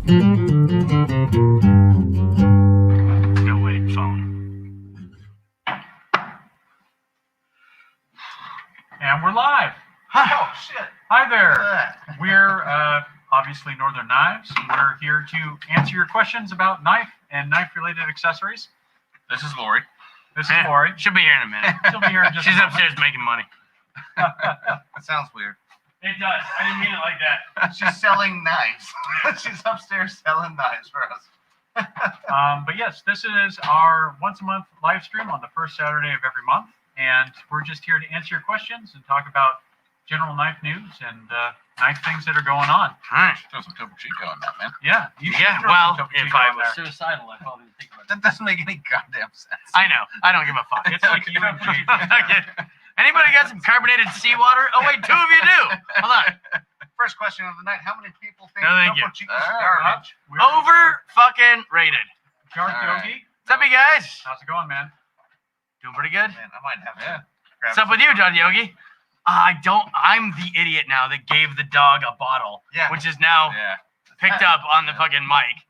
No, wait, phone. And we're live. Oh, shit. Hi there. Look at that. We're obviously Northern Knives. We're here to answer your questions about knife and knife-related accessories. This is Lori. This is Lori. She'll be here in a minute. She'll be here in just She's a moment. upstairs making money. That sounds weird. It does. I didn't mean it like that. She's selling knives. She's upstairs selling knives for us. But yes, this is our once-a-month live stream on the first Saturday of every month. And we're just here to answer your questions and talk about general knife news and knife things that are going on. All right. Throw some Topo Chico on that, man. Yeah. You should Yeah, throw well, some Topo if Chico I on was there. suicidal, I probably would think about it. That doesn't make any goddamn sense. I know. I don't give a fuck. It's like you and JJ. Okay. Anybody got some carbonated seawater? Oh, wait, two of you do. Hold on. First question of the night. How many people think No, thank Topo you. Chico is garbage? Over fucking rated. Dark All right. Yogi. What's up, you guys? How's it going, man? Doing pretty good. Man, I might have to grab What's up with you, John Yogi? I'm the idiot now that gave the dog a bottle, Yeah. which is now Yeah. picked up on the fucking mic.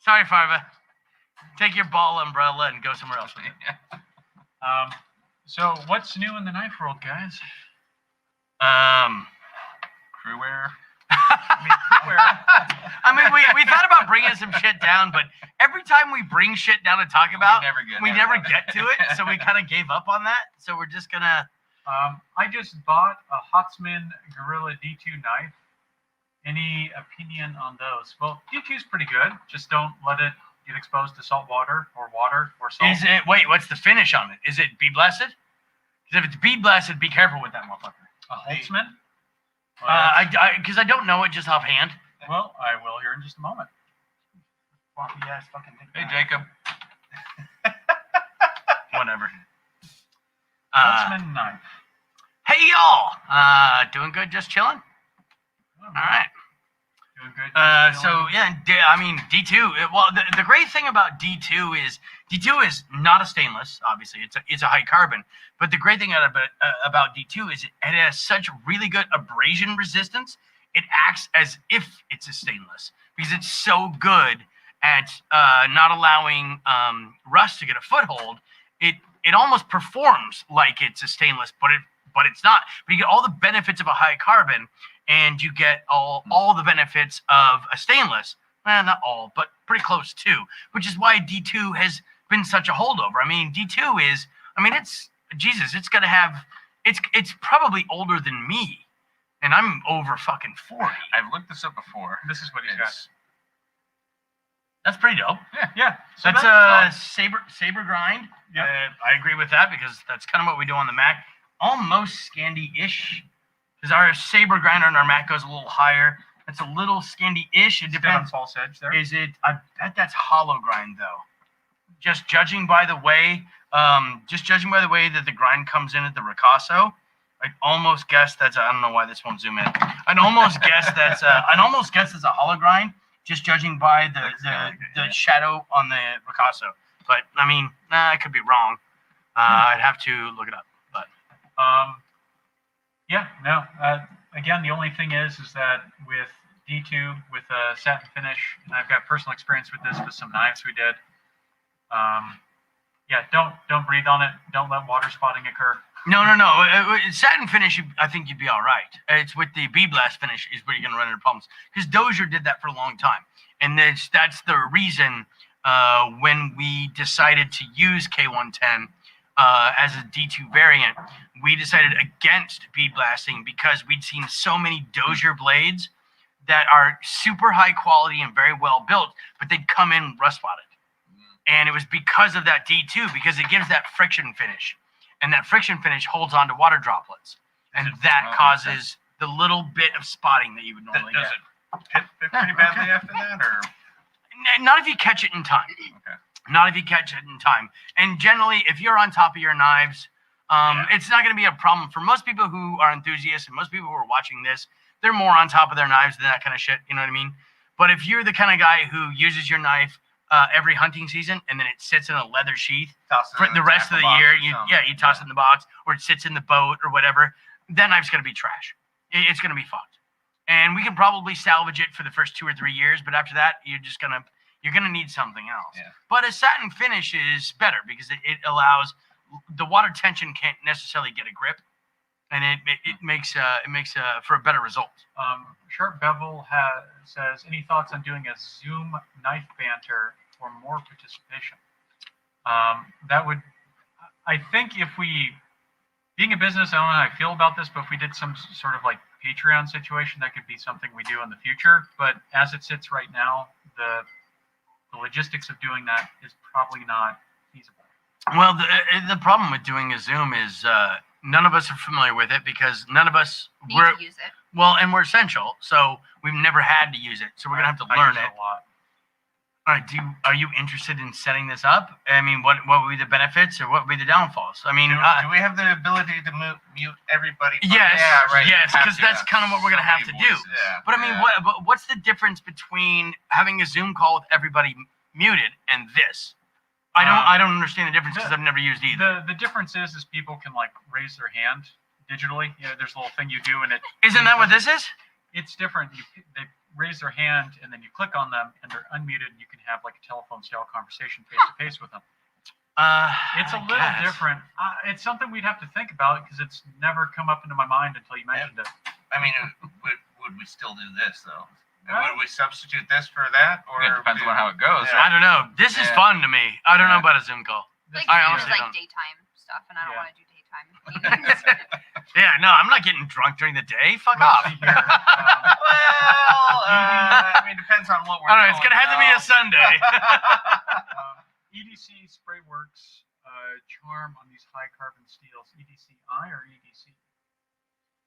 Sorry, Farva. Take your ball umbrella and go somewhere else with it. So what's new in the knife world, guys? Crewwear. I mean, we thought about bringing some shit down, but every time we bring shit down to talk about, we never get to it, so we kind of gave up on that. So we're just gonna. I just bought a Hotsman Gorilla D2 knife. Any opinion on those? Well, D2 is pretty good. Just don't let it get exposed to salt water or salt. Is it? Wait, what's the finish on it? Is it bead blasted? Because if it's bead blasted, be careful with that motherfucker. A Holtzman? Because I don't know it just offhand. Well, I will here in just a moment. Floppy ass fucking thing. Hey, Jacob. Whatever. Holtzman knife. Hey y'all. Doing good, just chilling. All right. Doing good. So yeah, I mean D2. The great thing about D2 is not a stainless. Obviously, it's a high carbon. But the great thing about D2 is it has such really good abrasion resistance. It acts as if it's a stainless because it's so good at not allowing rust to get a foothold. It almost performs like it's a stainless, but it's not. But you get all the benefits of a high carbon, and you get all the benefits of a stainless. Well, not all, but pretty close to. Which is why D2 has been such a holdover. I mean, D2 is. I mean, it's Jesus. It's gonna have. It's probably older than me, and I'm over fucking 40. I've looked this up before. This is what he's got. That's pretty dope. Yeah. So That's a saber grind. Yeah. I agree with that because that's kind of what we do on the Mac. Almost Scandi-ish. Because our saber grinder on our Mac goes a little higher. It's a little Scandi-ish. It Still on depends. false edge there. Is it? I bet that's hollow grind though. Just judging by the way, that the grind comes in at the Ricasso, I'd almost guess that's. I don't know why this won't zoom in. I'd almost guess that's a hollow grind. Just judging by the shadow on the Ricasso. But I mean, I could be wrong. I'd have to look it up. But yeah, no. Again, the only thing is that with D2 with a satin finish, and I've got personal experience with this with some knives we did. Yeah, don't breathe on it. Don't let water spotting occur. No. Satin finish, I think you'd be all right. It's with the bead blast finish is where you're going to run into problems. Because Dozier did that for a long time. And that's the reason when we decided to use K110 as a D2 variant, we decided against bead blasting because we'd seen so many Dozier blades that are super high quality and very well built, but they'd come in rust spotted. And it was because of that D2, because it gives that friction finish. And that friction finish holds on to water droplets. And that causes the little bit of spotting that you would normally get. Does it hit pretty badly after that? Or Not if you catch it in time. Okay. Not if you catch it in time. And generally, if you're on top of your knives, it's not going to be a problem. For most people who are enthusiasts and most people who are watching this, they're more on top of their knives than that kind of shit. You know what I mean? But if you're the kind of guy who uses your knife every hunting season and then it sits in a leather sheath for the rest of the year, you toss it in the box or it sits in the boat or whatever, that knife's going to be trash. It's going to be fucked. and we can probably salvage it for the first 2 or 3 years, but after that, you're gonna need something else. Yeah. But a satin finish is better because it allows the water tension can't necessarily get a grip, and it makes for a better result. Sharp Bevel says, any thoughts on doing a Zoom knife banter for more participation? That would, I think, if we, being a business, I don't know how I feel about this, but if we did some sort of like Patreon situation, that could be something we do in the future. But as it sits right now, the logistics of doing that is probably not feasible. Well, the problem with doing a Zoom is none of us are familiar with it because none of us Need to use it. well, and we're essential, so we've never had to use it. So we're gonna have to learn I it. use a lot. All right, are you interested in setting this up? I mean, what would be the benefits or what would be the downfalls? I mean, Do we have the ability to mute everybody? yes, Yeah, right. yes, Have because to, that's kind of what we're gonna have to do. Yeah. But I mean, what's the difference between having a Zoom call with everybody muted and this? I don't understand the difference because I've never used either. The difference is people can like raise their hand digitally. You know, there's a little thing you do, and Isn't that what this is? it's different. They raise their hand, and then you click on them, and they're unmuted, and you can have like a telephone style conversation face to face with them. It's a I little guess. different. It's something we'd have to think about because it's never come up into my mind until you mentioned it. I mean, would we still do this though? Would we substitute this for that, or It depends on how it goes. Yeah. I don't know. This is Yeah. fun to me. I don't know about a Zoom call. Like, I it's honestly like don't. daytime stuff, and I don't Yeah. want to do daytime meetings. Yeah, no, I'm not getting drunk during the day. Fuck off. Here, Well, I mean, depends on what we're. All right, it's gonna doing have to be a now. Sunday. EDC Spray Works charm on these high carbon steels. EDCI or EDC?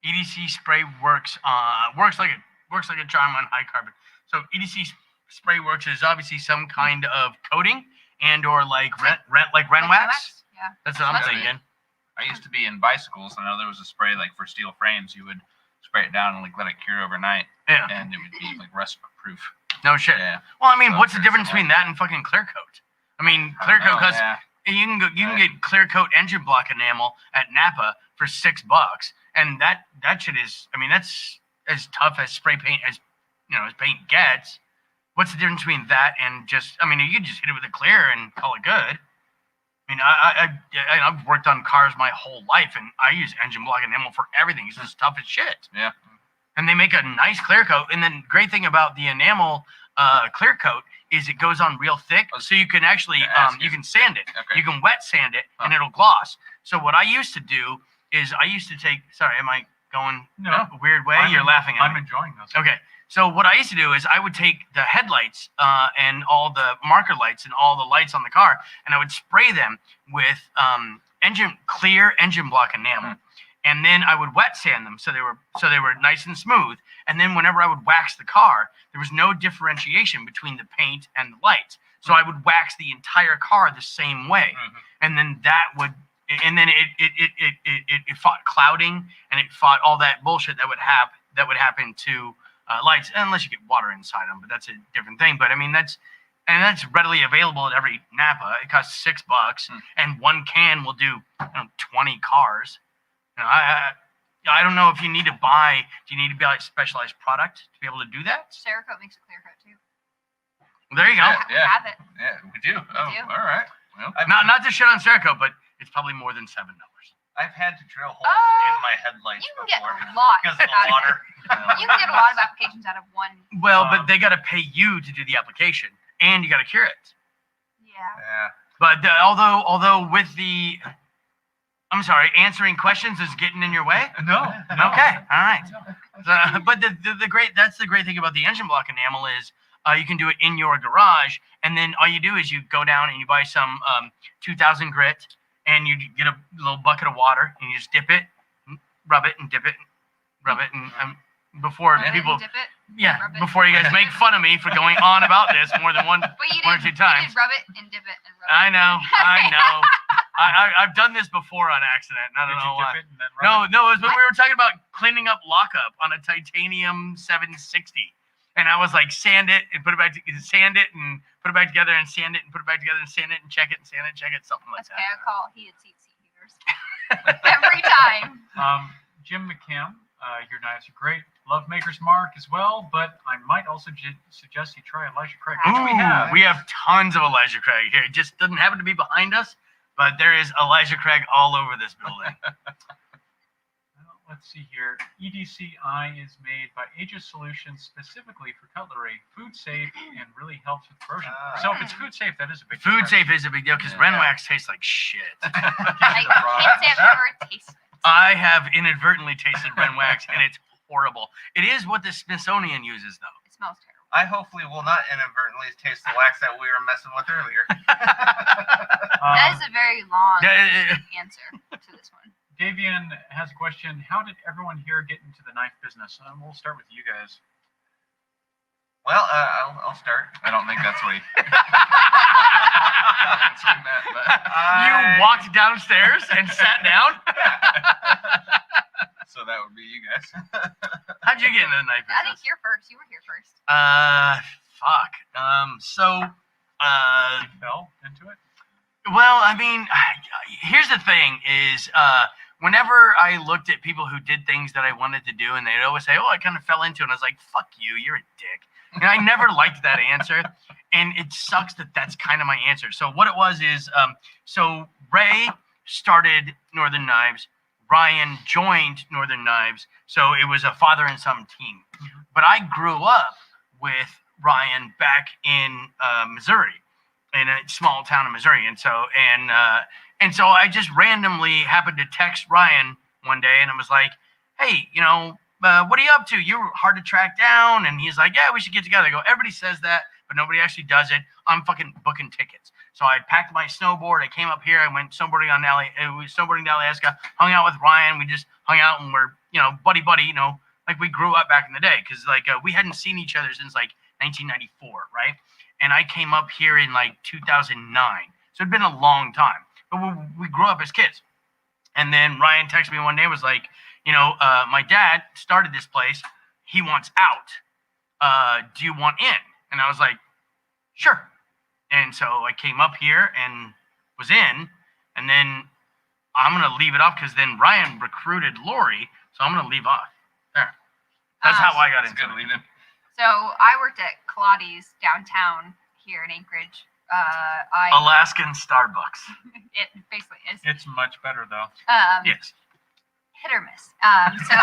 EDC spray works like a charm on high carbon. So EDC spray works is obviously some kind of coating and or like Ren wax. Yeah. That's what I'm Must be. thinking. I used to be in bicycles. I know there was a spray like for steel frames. You would spray it down and like let it cure overnight, Yeah. and it would be like rust proof. No shit. Yeah. Well, I mean, So what's the pretty difference similar. between that and fucking clear coat? I mean, clear coat Oh, because yeah. you can get clear coat engine block enamel at Napa for $6, and that shit is, I mean, that's as tough as spray paint as paint gets. What's the difference between that and just? I mean, you can just hit it with a clear and call it good. I mean, I've worked on cars my whole life, and I use engine block enamel for everything. It's just tough as shit. Yeah. And they make a nice clear coat. And then great thing about the enamel clear coat is it goes on real thick, so you can actually you can sand it. Okay. You can wet sand it, and it'll gloss. So what I used to do is I used to take. Sorry, am I going No. a weird way? You're laughing at I'm me. enjoying this. Okay. So what I used to do is I would take the headlights and all the marker lights and all the lights on the car, and I would spray them with clear engine block enamel, and then I would wet sand them so they were nice and smooth. And then whenever I would wax the car, there was no differentiation between the paint and the lights. So I would wax the entire car the same way, and then it fought clouding and it fought all that bullshit that would happen to lights, unless you get water inside them, but that's a different thing. But I mean, that's readily available at every Napa. It costs $6, and one can will do 20 cars. I don't know if you need to buy. Do you need to buy a specialized product to be able to do that? Cerakote makes a clear coat too. There you go. We Yeah. have it. Yeah, we do. Oh, do. all right. Well, Not to shit on Cerakote, but it's probably more than $7. I've had to drill holes in my headlights You can get before a lot because of the out of water. it. You can get a lot of applications out of one. Well, but they got to pay you to do the application, and you got to cure it. Yeah. Yeah. But although with the, I'm sorry, answering questions is getting in your way. No. Okay, all right. But the great thing about the engine block enamel is you can do it in your garage, and then all you do is you go down and you buy some 2000 grit, and you get a little bucket of water, and you just dip it, rub it, and dip it, rub it, and before Rub it and people, dip it, yeah, rub it. before you guys make fun of me for going on about this more than one But you or did, two times. You did rub it and dip it and rub I it. know. I've done this before on accident. And I don't Did know you why. dip it and then rub it? No, it was when we were talking about cleaning up lockup on a titanium 760, and I was like, sand it and put it back, sand it and put it back together, and sand it and put it back together, and sand it and check it and sand it and check it, something like That's okay. I that. call heated seat heaters every time. Jim McCam Your knives are great. Love Maker's Mark as well, but I might also suggest you try Elijah Craig. Which Ooh, we have tons of Elijah Craig here. It just doesn't happen to be behind us, but there is Elijah Craig all over this building. Well, let's see here. EDCI is made by Aegis Solutions specifically for cutlery, food safe, and really helps with corrosion. So if it's food safe, that is a big Food difference. safe is a big deal because Renwax tastes like shit. I can't say I've ever tasted it. I have inadvertently tasted Renwax, and it's horrible. It is what the Smithsonian uses, though. It smells terrible. I hopefully will not inadvertently taste the wax that we were messing with earlier. That is a very long answer to this one. Davian has a question. How did everyone here get into the knife business? We'll start with you guys. Well, I'll start. I don't think that's what he. You walked downstairs and sat down? So that would be you guys. How'd you get into the knife I think business? you're first. You were here first. Fuck. You fell into it? Well, I mean, here's the thing is, whenever I looked at people who did things that I wanted to do, and they'd always say, oh, I kind of fell into it, and I was like, fuck you, you're a dick. And I never liked that answer, and it sucks that that's kind of my answer. So what it was is, so Ray started Northern Knives, Ryan joined Northern Knives, so it was a father and son team. But I grew up with Ryan back in Missouri, in a small town in Missouri, and so I just randomly happened to text Ryan one day, and I was like, "Hey, what are you up to? You're hard to track down." And he's like, "Yeah, we should get together." I go, "Everybody says that, but nobody actually does it. I'm fucking booking tickets." So I packed my snowboard. I came up here. I went snowboarding snowboarding to Alaska. Hung out with Ryan. We just hung out and we're buddy. Like we grew up back in the day because we hadn't seen each other since 1994, right? And I came up here in 2009, so it'd been a long time. But we grew up as kids. And then Ryan texted me one day and was like, my dad started this place. He wants out. Do you want in? And I was like, sure. And so I came up here and was in. And then I'm going to leave it off because then Ryan recruited Lori. So I'm going to leave off. There. That's how I got into it. So I worked at Kaladi's downtown here in Anchorage. Alaskan Starbucks. It basically is. It's much better, though. Yes. Hit or miss. So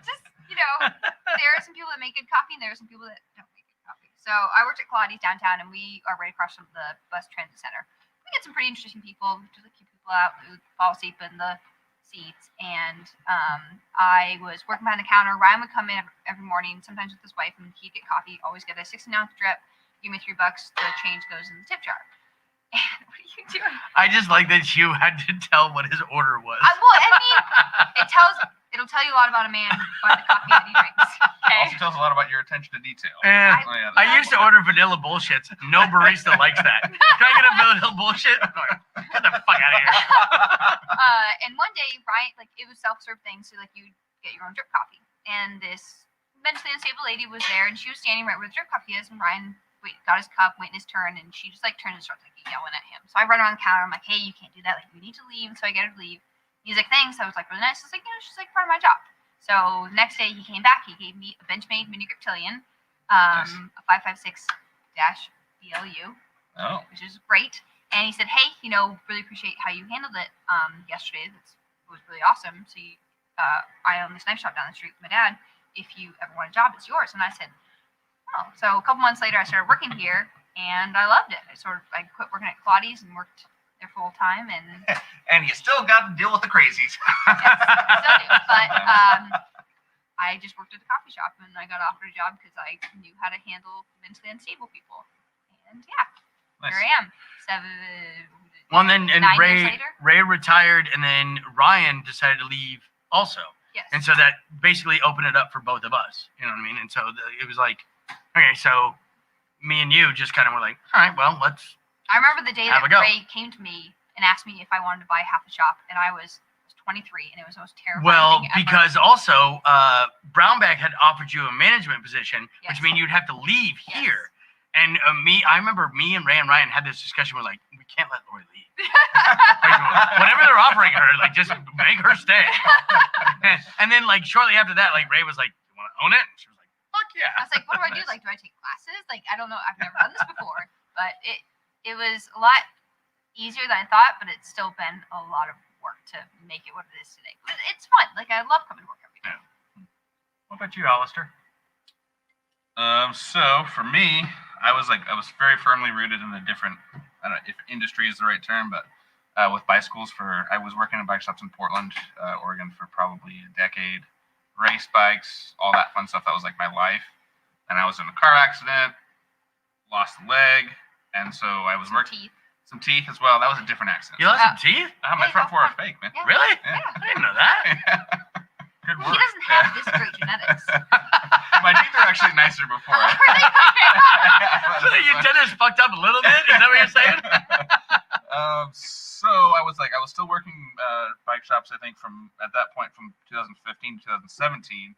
just there are some people that make good coffee and there are some people that don't make good coffee. So I worked at Kaladi's downtown, and we are right across from the bus transit center. We get some pretty interesting people, just keep people out who fall asleep in the seats. And I was working behind the counter. Ryan would come in every morning, sometimes with his wife, and he'd get coffee. Always get a 16-ounce drip. Give me $3. The change goes in the tip jar. And what are you doing? I just like that you had to tell what his order was. It'll tell you a lot about a man by the coffee that he drinks. Okay. Also tells a lot about your attention to detail. I used to order vanilla bullshits. No barista likes that. Can I get a vanilla bullshit? Get the fuck out of here. And one day, Ryan, it was self-serve things, so you get your own drip coffee. And this mentally unstable lady was there, and she was standing right where the drip coffee is, and Ryan got his cup, waiting his turn, and she just turned and started yelling at him. So I run around the counter. I'm like, hey, you can't do that. You need to leave. So I get her to leave. He's like, thanks. I was really nice. I was like, she's part of my job. So next day he came back. He gave me a Benchmade mini griptilian, Nice. a 556-BLU, which is great. And he said, hey, really appreciate how you handled it yesterday. It was really awesome. So I own this knife shop down the street with my dad. If you ever want a job, it's yours. And I said, oh. So a couple months later, I started working here, and I loved it. I quit working at Claudia's and worked there full time, and And you still got to deal with the crazies. yes, I still do. But I just worked at the coffee shop, and I got offered a job because I knew how to handle mentally unstable people. And yeah, here I am. 9 years later. Ray retired, and then Ryan decided to leave also. Yes. And so that basically opened it up for both of us. You know what I mean? And so it was like, okay, so me and you just kind of were like, all right, well, let's. I remember the day have that a go. Ray came to me and asked me if I wanted to buy half a shop, and I was 23, and it was the most terrifying Well, thing ever. because also Brownback had offered you a management position, Yes. which means you'd have to leave Yes. here. And I remember me and Ray and Ryan had this discussion. We're like, we can't let Lori leave. Like, whatever they're offering her, like just make her stay. And then like shortly after that, like Ray was like, "You want to own it?" And she was like, "Fuck yeah!" I was like, what do I do? Like, do I take classes? Like, I don't know. I've never done this before, but it was a lot easier than I thought. But it's still been a lot of work to make it what it is today. But it's fun. Like, I love coming to work every day. What about you, Alistair? So for me, I was very firmly rooted in a different, I don't know if industry is the right term, but with bicycles I was working in bike shops in Portland, Oregon for probably a decade, race bikes, all that fun stuff. That was like my life. And I was in a car accident, lost a leg. And so I was working some teeth as well. That was a different accident. You lost some teeth? My front four are fake, man. Yeah. Really? Yeah. I didn't know that. Good He work. doesn't have this great genetics. My teeth are actually nicer before. So your dentist fucked up a little bit? Is that what you're saying? So I was still working bike shops, I think, from at that point from 2015 to 2017.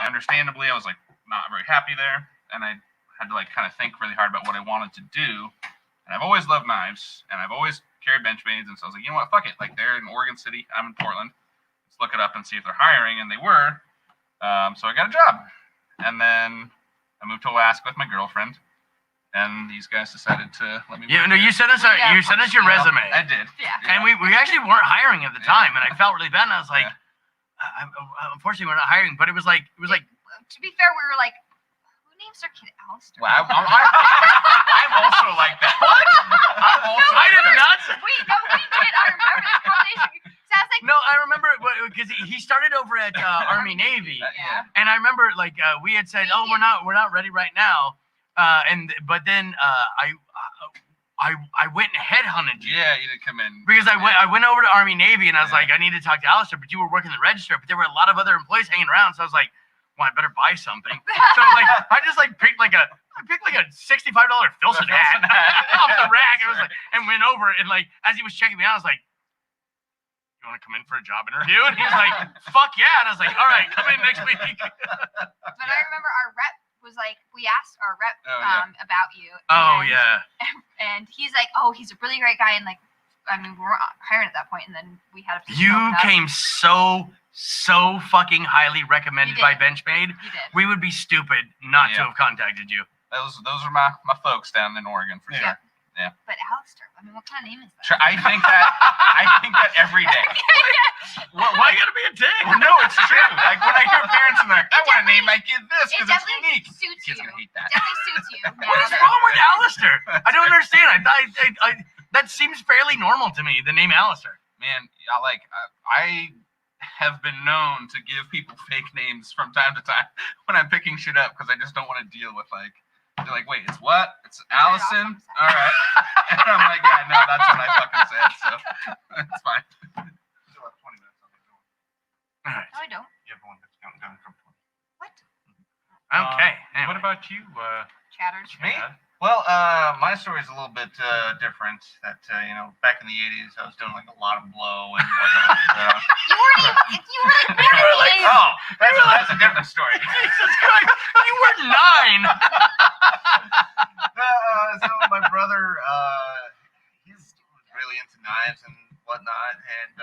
Understandably, I was like not very happy there, and I had to like kind of think really hard about what I wanted to do. And I've always loved knives, and I've always carried Benchmades, and so I was like, you know what, fuck it. Like they're in Oregon City, I'm in Portland. Let's look it up and see if they're hiring, and they were. So I got a job, and then I moved to Alaska with my girlfriend. And these guys decided to let me. Yeah, no, you sent us your resume. I did. Yeah. And we actually weren't hiring at the time, and I felt really bad. And I was like, unfortunately, we're not hiring. But it was like, To be fair, we were like, who names their kid Alistair? Well, I'm also like that. What? I'm also I did like that. not. We did. I remember this conversation. Sounds like No, I remember because he started over at Army Navy, Yeah. and I remember like we had said, "Oh, we're not ready right now," but then I went and headhunted you. Yeah, you didn't come in. Because I went over to Army Navy and I was like, I need to talk to Alistair, but you were working the register, but there were a lot of other employees hanging around, so I was like, well, I better buy something. So like I just like picked like a $65 Filson hat off the rack. It was like, and went over and like as he was checking me out, I was like, you want to come in for a job interview? And he's like, fuck yeah. And I was like, all right, come in next week. But I remember our rep was like, we asked our rep about you. Oh and, yeah. And he's like, oh, he's a really great guy. And like, I mean, we weren't hiring at that point, and then we had a position You open up. came so fucking highly recommended by Benchmade. You did. We would be stupid not to Yeah. have contacted you. Those are my folks down in Oregon for sure. But Alistair, I mean, what kind of name is that? Sure, I think that every day. Why you gotta be a dick? Well, no, it's true. Like when I hear parents and they're like, I want to name my kid this It because it's definitely unique. suits Kids you. gonna hate that. Definitely suits you. What is wrong with Alistair? I don't understand. I that seems fairly normal to me. The name Alistair. Man, I have been known to give people fake names from time to time when I'm picking shit up because I just don't want to deal with like. They're like, wait, it's what? It's Allison? All right. And I'm like, yeah, no, that's what I fucking said. So it's fine. Still have 20 minutes on the door. All right. No, I don't. You have one that's counting down from 20. What? Okay. What about you, Chatters. Me? Chad? Well, my story is a little bit different. That back in the '80s, I was doing like a lot of blow and whatnot. You were like barely. Oh, that's a different story. Jesus Christ! You were 9. So my brother, he's really into knives and whatnot, and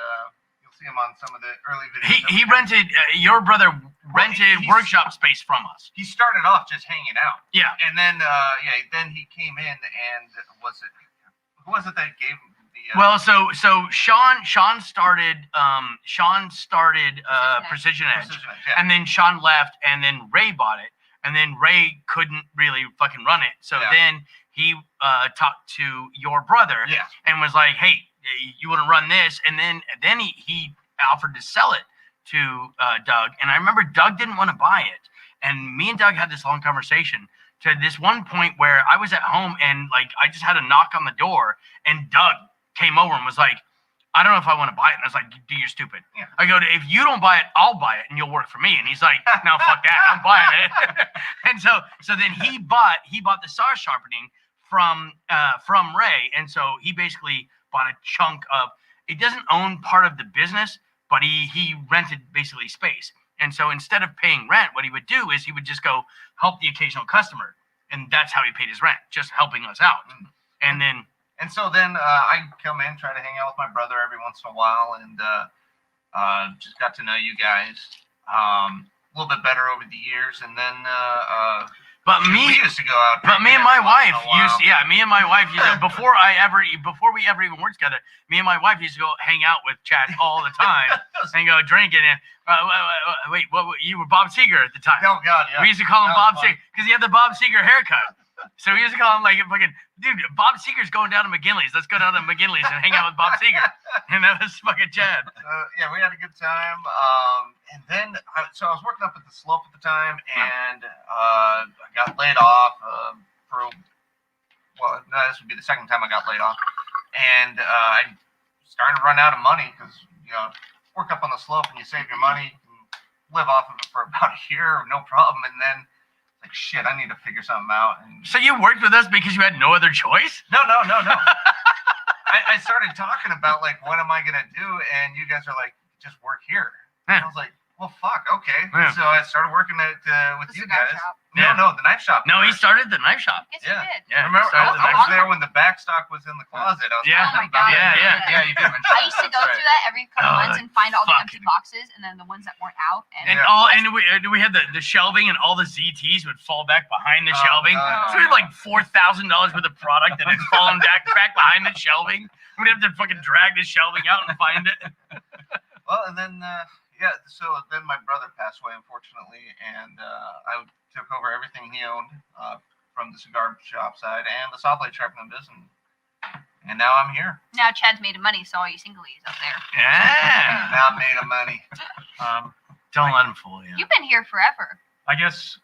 you'll see him on some of the early videos. He rented. Your brother rented he's- workshop space from us. He started off just hanging out. Yeah. And then, then he came in and who was it that gave him the? Well, so Sean started Precision Edge, Precision Edge, yeah. and then Sean left, and then Ray bought it, and then Ray couldn't really fucking run it, so Yeah. then he talked to your brother Yeah. and was like, hey, you want to run this, and then he offered to sell it to Doug, and I remember Doug didn't want to buy it, and me and Doug had this long conversation to this one point where I was at home and like I just had a knock on the door, and Doug came over and was like, I don't know if I want to buy it. And I was like, dude, you're stupid. Yeah. I go, if you don't buy it, I'll buy it and you'll work for me. And he's like, no, fuck that, I'm buying it. And so then he bought the saw sharpening from Ray, and so he basically bought a chunk of. He doesn't own part of the business, but he rented basically space. And so instead of paying rent, what he would do is he would just go help the occasional customer. and that's how he paid his rent, just helping us out. And then so then I come in, try to hang out with my brother every once in a while, and just got to know you guys a little bit better over the years. And then we used to go out. But me and my wife used to, before we ever even worked together, me and my wife used to go hang out with Chad all the time and go drinking. And wait, you were Bob Seger at the time? Oh God, yeah. We used to call him Bob Seger because he had the Bob Seger haircut. So we used to call him like fucking dude. Bob Seger's going down to McGinley's. Let's go down to McGinley's and hang out with Bob Seger. And that was fucking Chad. Yeah, we had a good time. And then so I was working up at the slope at the time, and I got laid off this would be the second time I got laid off, and I started to run out of money because work up on the slope and you save your money, you can live off of it for about a year, no problem, and then. Like shit, I need to figure something out. And so you worked with us because you had no other choice? No. I started talking about like what am I gonna do, and you guys are like, just work here. And I was like, well, fuck, okay. Yeah. So I started working with you guys. Shop. No, the knife shop. No, he started the knife shop. Yes, Yeah. you did. Yeah, Remember, started the I knife was shop. there when the back stock was in the closet. I was Yeah. talking Oh my God. about it. Yeah. You did mention I used to go through that every couple Oh, months and find all the empty fucking- boxes and then the ones that weren't out. And we had the shelving, and all the ZTs would fall back behind the Oh, shelving. God. So we had like $4,000 worth of product that had fallen back behind the shelving. We'd have to fucking drag the shelving out and find it. Well, and then so then my brother passed away, unfortunately, and I took over everything he owned from the cigar shop side and the saw blade sharpening business, and now I'm here. Now Chad's made of money, so all you singlies out there. Yeah. Now I'm made of money. Don't let him fool you. You've been here forever. I guess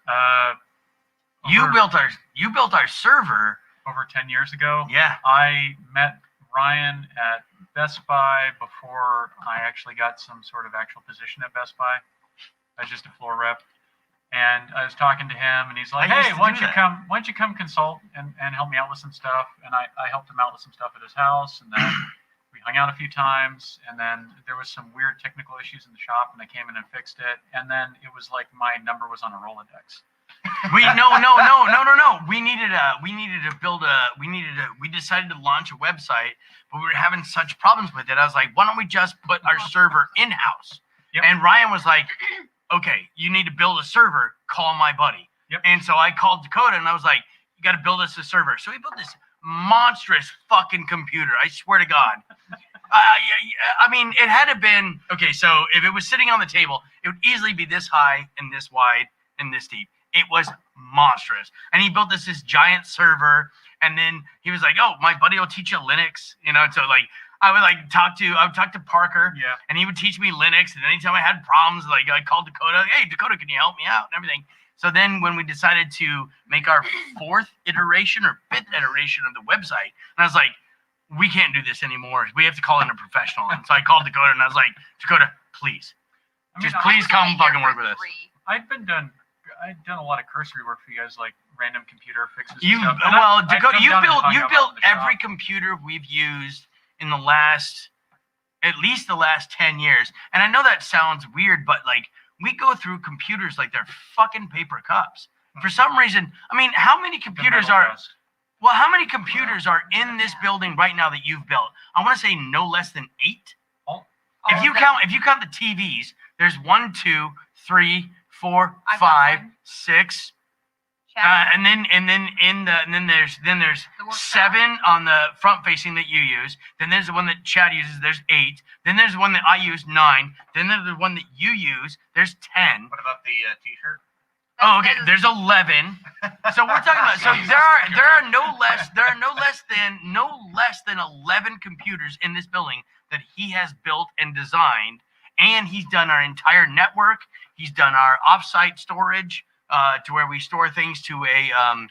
You built our server. over 10 years ago. Yeah. I met Ryan at Best Buy before I actually got some sort of actual position at Best Buy. I was just a floor rep. And I was talking to him, and he's like, I used "Hey, to why do don't you come consult and help me out with some stuff?" And I helped him out with some stuff at his house, and then we hung out a few times. And then there was some weird technical issues in the shop, and I came in and fixed it. And then it was like my number was on a Rolodex. We decided to launch a website, but we were having such problems with it. I was like, why don't we just put our server in-house? Yep. And Ryan was like, okay, you need to build a server, call my buddy. Yep. And so I called Dakota and I was like, you got to build us a server. So we built this monstrous fucking computer. I swear to God. I mean, it had to been, okay, so if it was sitting on the table, it would easily be this high and this wide and this deep. It was monstrous. And he built this giant server. And then he was like, oh, my buddy will teach you Linux. So like, I would talk to Parker. Yeah. And he would teach me Linux. And anytime I had problems, like I called Dakota, hey, Dakota, can you help me out? And everything. So then when we decided to make our fourth iteration or fifth iteration of the website, and I was like, we can't do this anymore. We have to call in a professional. And so I called Dakota and I was like, Dakota, please. Please come fucking work with us. I'd done a lot of cursory work for you guys, like random computer fixes. Dakota, you built every shop. computer we've used in at least the last 10 years. And I know that sounds weird, but like we go through computers like they're fucking paper cups. For some reason, I mean, how many computers are in this building right now that you've built? I want to say no less than 8. If you count the TVs, there's 1, 2, 3, 4, I've got 5, one. 6. Chad, And then there's The workshop. 7 on the front facing that you use. Then there's the one that Chad uses. There's 8. Then there's the one that I use, 9. Then there's the one that you use. There's 10. What about the T-shirt? Oh, okay. There's 11. So we're talking about. So there are no less than 11 computers in this building that he has built and designed, and he's done our entire network. He's done our offsite storage to where we store things to a I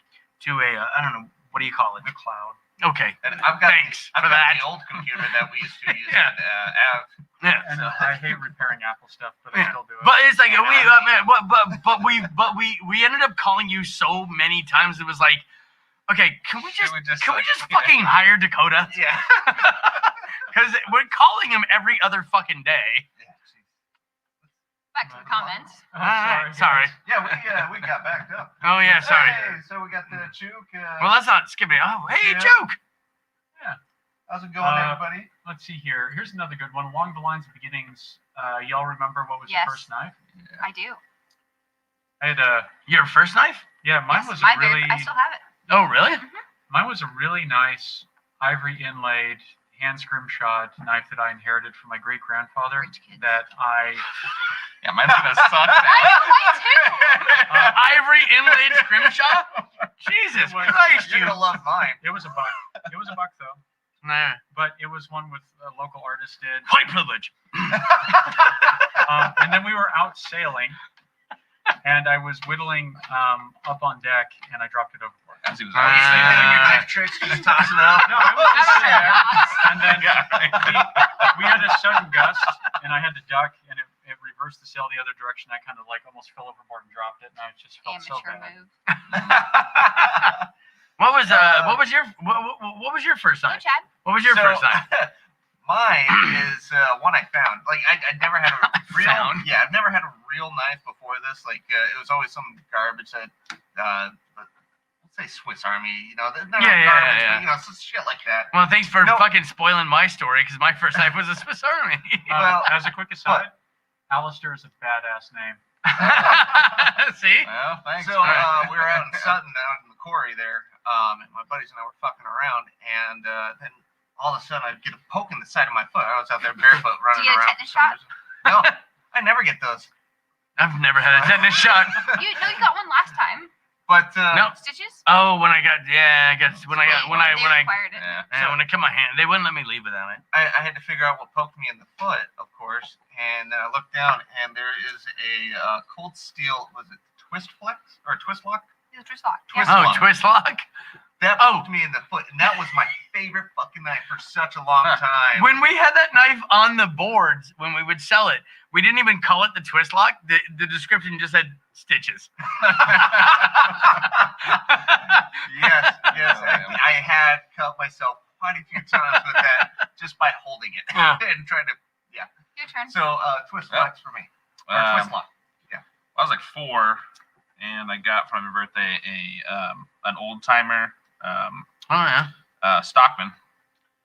don't know, what do you call it? The cloud. Okay. And I've got Thanks I've for got that. the old computer that we used to use Yeah. at Av. Yeah. And I hate repairing Apple stuff, but I Yeah. still do it. But it's like we ended up calling you so many times. It was like, okay, can we just fucking hire Dakota? Yeah. Because we're calling him every other fucking day. Yeah, Back to the comments. Sorry. Yeah, we got backed up. Oh yeah, sorry. Hey, so we got the Chook. Well, let's not skip it. Oh, hey, Yeah. joke. How's it going, everybody? Let's see here. Here's another good one. Along the lines of beginnings, y'all remember what was Yes. your first knife? I do. I had Your first knife? mine Yes, was my a really, I still have it. Oh, really? mine was a really nice ivory inlaid hand scrimshot knife that I inherited from my great grandfather. Rich kids. That I Yeah, mine's gonna suck now. Mine too. Ivory inlaid scrimshaw? Jesus It was- Christ, You're you. gonna love mine. it was a buck. It was a buck though, Nah. but it was one with a local artist did. White privilege. And then we were out sailing, and I was whittling up on deck, and I dropped it overboard. As he was Are you always still saying. doing your knife tricks? Just tossing it out. No, I was I just don't know. there, and then Yeah. we had a sudden gust, and I had to duck, and it reversed the sail the other direction. I kind of like almost fell overboard and dropped it, and I just felt so Amateur bad. move. What was your first Go, knife? Chad. What was your first knife? Mine is one I found. Like I never had a real. Found? Yeah, I've never had a real knife before this. Like it was always some garbage that. Let's say Swiss Army. You know, they're not Yeah, garbage, yeah. but, you know, some shit like that. Well, thanks for No. fucking spoiling my story because my first knife was a Swiss Army. Well, As a quick aside, Alistair is a badass name. See? Well, thanks. So we were out in Sutton, out in the quarry there, and my buddies and I were fucking around, and then all of a sudden I get a poke in the side of my foot. I was out there barefoot running you get a around. tetanus for some shot? reason. No, I never get those. I've never had a tetanus shot. You got one last time. But No. Stitches? Oh, when I got when I required it. Yeah. when I cut my hand, they wouldn't let me leave without it. I had to figure out what poked me in the foot, of course, and then I looked down, and there is a cold steel. Was it twist flex or twist lock? It's a twist lock. Twist Oh, lock. twist lock. That Oh. poked me in the foot, and that was my favorite fucking knife for such a long time. When we had that knife on the boards when we would sell it, we didn't even call it the twist lock. The description just said stitches. Yes. Oh, yeah. I had cut myself quite a few times with that just by holding it Yeah. and trying to. Your turn. So twist Yeah. locks for me, or twist lock. I was like 4, and I got for my birthday an old timer Oh yeah. Stockman.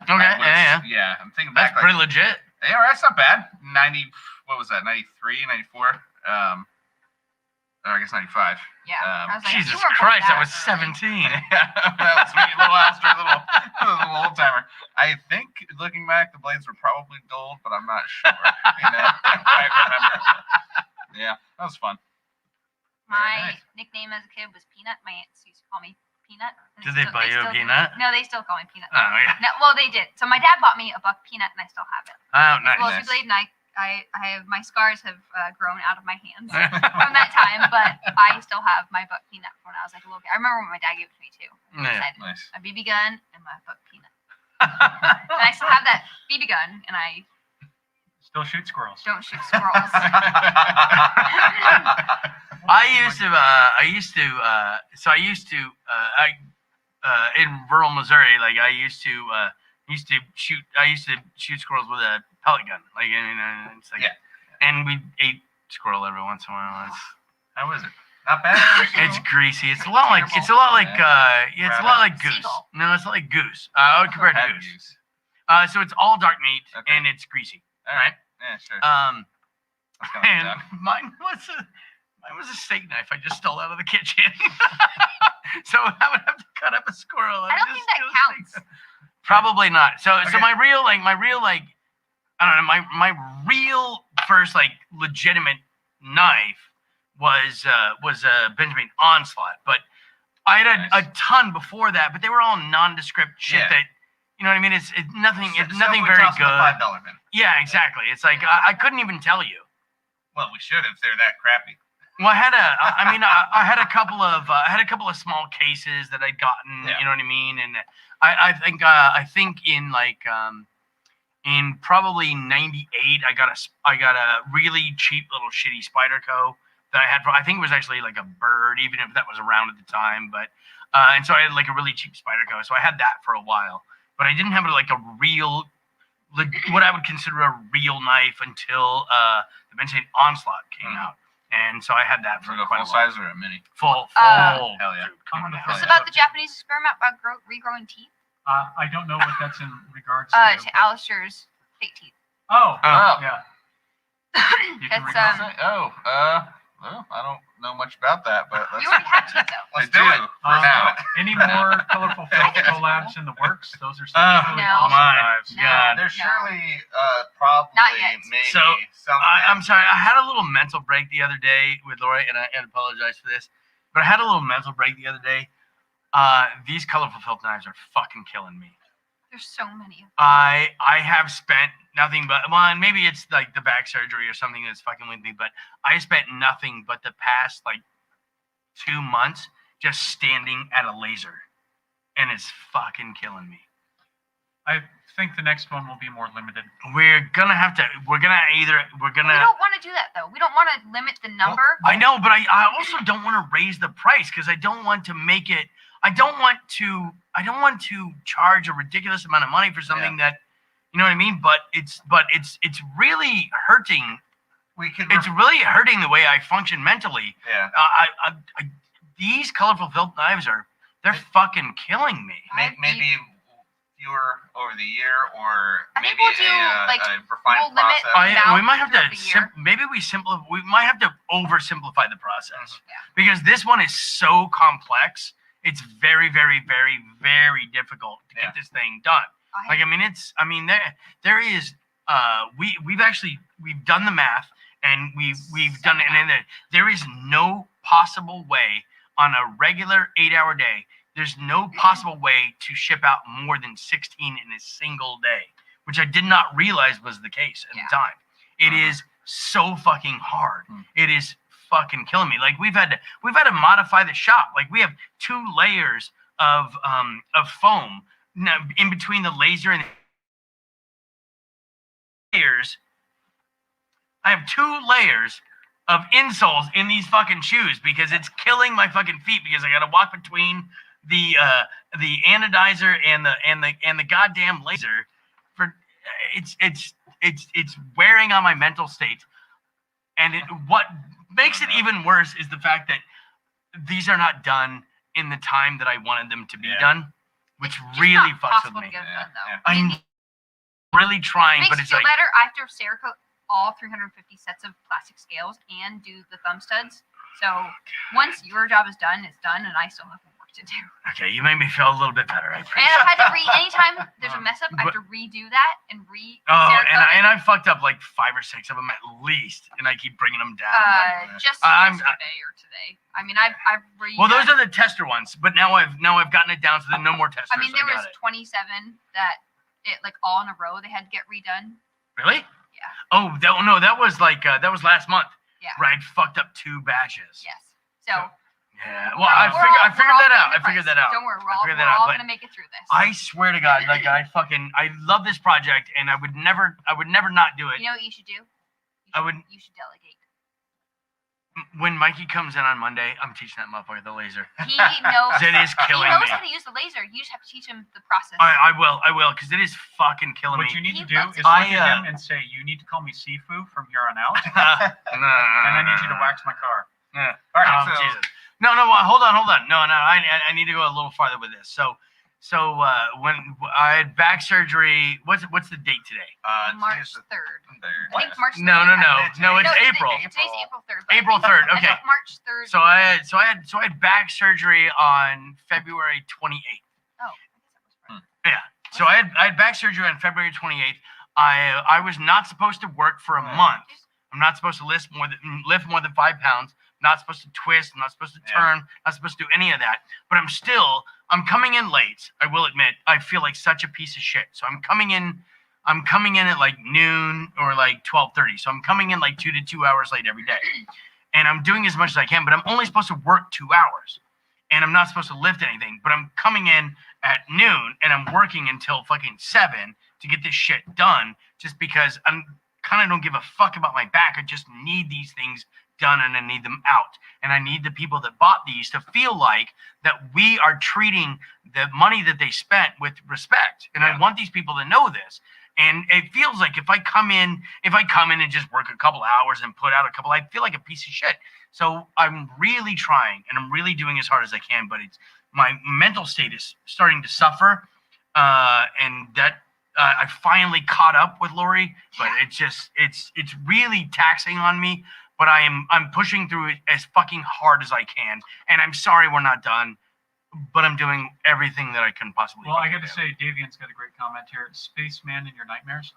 Okay. Yeah. Yeah, I'm thinking That's back. pretty legit. Yeah, that's not bad. 90. What was that? 93, 94. Or I guess 95. Yeah. I was like, Jesus you weren't Christ, born I was that early. 17. Yeah, that was sweet little Alistair, little old timer. I think looking back, the blades were probably dulled, but I'm not sure. You know, I quite remember. Yeah, that was fun. My nice. nickname as a kid was Peanut. My aunts used to call me Peanut. and Did they buy you a still do. peanut? No, they still call me Peanut. Oh yeah. No, well, they did. So my dad bought me a buck peanut, and I still have it. Oh nice. Well, blade, and I have my scars have grown out of my hands from that time, but I still have my buck peanut from when I was like a little kid. I remember when my dad gave it to me too. Yeah. Excited. Nice. My BB gun and my buck peanut, and I still have that BB gun, and I Still shoot squirrels. don't shoot squirrels. In rural Missouri, like I used to shoot squirrels with a pellet gun. Like, it's like, Yeah. and we ate squirrel every once in a while. How is it? Not bad. It's greasy. It's a lot like goose. Seagull. No, it's like goose. I would compare it to Had goose. use. So it's all dark meat Okay. and it's greasy. All right. Yeah, sure. That's kind of And like mine was a steak knife I just stole out of the kitchen. So I would have to cut up a squirrel. I don't think that counts. Probably not. So Okay. my real I don't know, my real first like legitimate knife was Benjamin Onslaught, but I had Nice. a ton before that, but they were all nondescript shit Yeah. that, you know what I mean? It's nothing Stuff very we toss in the good. $5 bin. Yeah, exactly. It's like I couldn't even tell you. Well, we should if they're that crappy. Well, I had a couple of small cases that I'd gotten, Yeah. you know what I mean, and I think in like in probably '98 I got a really cheap little shitty Spyderco that I had I think it was actually like a bird, even if that was around at the time, but and so I had like a really cheap Spyderco, so I had that for a while, but I didn't have like a real what I would consider a real knife until the Banter Onslaught came out, and so I had that for For a quite a full while. size or a mini? Full. Hell yeah. Dude, come on I'm gonna now. throw What's this about up the here. Japanese experiment about regrowing teeth? I don't know what that's in regards To to. Alistair's fake teeth. Oh, Oh. yeah. You can That's regrow Well, I don't know much about that, but you already have teeth though. I Let's do do it. for now. Any more colorful I filth think it's collabs in the works? Those are some Oh, really No. awesome my knives. No. God. There's No. surely probably Not yet. maybe So, something. I'm sorry. I had a little mental break the other day with Lori, and I apologize for this, but I had a little mental break the other day. These colorful filth knives are fucking killing me. There's so many of them. I have spent nothing but, well, and maybe it's like the back surgery or something that's fucking with me, but I spent nothing but the past like 2 months just standing at a laser, and it's fucking killing me. I think the next one will be more limited. We're gonna We don't want to do that though. We don't want to limit the number. I know, but I also don't want to raise the price because I don't want to make it. I don't want to charge a ridiculous amount of money for something that, you know what I mean. But it's really hurting. We could. It's really hurting the way I function mentally. Yeah. These colorful filth knives they're fucking killing me. Maybe fewer over the year, or I think maybe we'll do, like, a refined we'll limit process. amount We might have to throughout the year. maybe we might have to oversimplify the process Yeah. because this one is so complex. It's very, very, very, very difficult to get this thing done. Like, I mean, there is, we've done the math and we've done it, and there is no possible way on a regular 8-hour day. There's no possible way to ship out more than 16 in a single day, which I did not realize was the case at the time. It is so fucking hard. It is fucking killing me. Like we've had to modify the shop. Like we have 2 layers of foam in between the laser and the layers. I have 2 layers of insoles in these fucking shoes because it's killing my fucking feet because I got to walk between the anodizer and the goddamn laser. For it's wearing on my mental state. And what makes it even worse is the fact that these are not done in the time that I wanted them to be done, which It's really not fucks with possible me. to get it done, though. Yeah. I mean, I'm really trying, makes but me it's feel like, better. I have to Cerakote all 350 sets of plastic scales and do the thumb studs. So once your job is done, it's done, and I still have more work to do. okay, you made me feel a little bit better. I And appreciate I've had to anytime there's a mess up, I have to redo that and and I fucked up like 5 or 6 of them at least, and I keep bringing them down. just I'm- yesterday or today. I mean, I've Well, those are the tester ones, but now I've gotten it down so there's no more testers. I mean, there got was it. 27 that like all in a row they had to get redone. Really? Yeah. Oh, that was like that was last month. Yeah. Where I'd fucked up 2 batches. Yes. So. Yeah. Well, I figured that out. I figured that out. Don't worry, we're I figured all, that out, but gonna make it through this. I swear to God, like I love this project, and I would never not do it. You know what you should do? You should delegate. When Mikey comes in on Monday, I'm teaching that motherfucker the laser. He knows. It is He killing knows me. how to use the laser. You just have to teach him the process. I will, because it is fucking killing What me. you need He to do loves is it. look at him and say, "You need to call me Sifu from here on out, and I need you to wax my car." Yeah. All right, Oh, so Jesus. No, hold on. No, I need to go a little farther with this. So when I had back surgery, what's the date today? March today's the 3rd. third. I think March 3rd. No, it's today- April. Today's April 3rd. but I April think 3rd. I Okay. think March 3rd. So I had back surgery on February 28th. Oh, I guess that was right. Yeah. So I had back surgery on February 28th. I was not supposed to work for a month. I'm not supposed to lift more than 5 pounds. Not supposed to twist. I'm not supposed to turn. Not supposed to do any of that. But I'm coming in late. I will admit, I feel like such a piece of shit. So I'm coming in at like noon or like 12:30. So I'm coming in like 2 to 2 hours late every day. And I'm doing as much as I can, but I'm only supposed to work 2 hours. And I'm not supposed to lift anything. But I'm coming in at noon and I'm working until fucking 7 to get this shit done just because I'm kind of don't give a fuck about my back. I just need these things done and I need them out. And I need the people that bought these to feel like that we are treating the money that they spent with respect. And I want these people to know this. And it feels like if I come in and just work a couple hours and put out a couple, I feel like a piece of shit. So I'm really trying and I'm really doing as hard as I can, but it's my mental state is starting to suffer. And that I finally caught up with Lori, but it's really taxing on me. But I'm pushing through it as fucking hard as I can. And I'm sorry we're not done, but I'm doing everything that I can possibly. Well, I got to do. say, Davian's got a great comment here. Spaceman in your nightmares.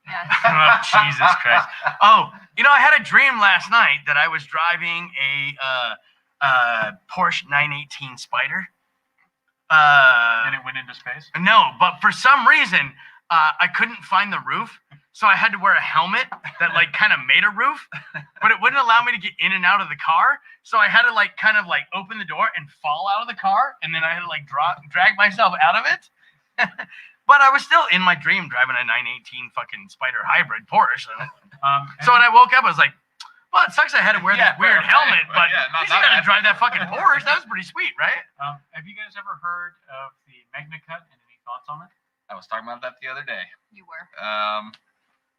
Yes. Oh, Jesus Christ. Oh, I had a dream last night that I was driving a Porsche 918 Spider. And it went into space. No, but for some reason, I couldn't find the roof, so I had to wear a helmet that like kind of made a roof, but it wouldn't allow me to get in and out of the car. So I had to like kind of like open the door and fall out of the car, and then I had to like drag myself out of it. But I was still in my dream driving a 918 fucking Spider hybrid Porsche. So when I woke up, I was like, well, it sucks I had to wear this weird helmet, but at least I got to drive that fucking Porsche. That was pretty sweet, right? Have you guys ever heard of the Magna Cut and any thoughts on it? I was talking about that the other day. You were.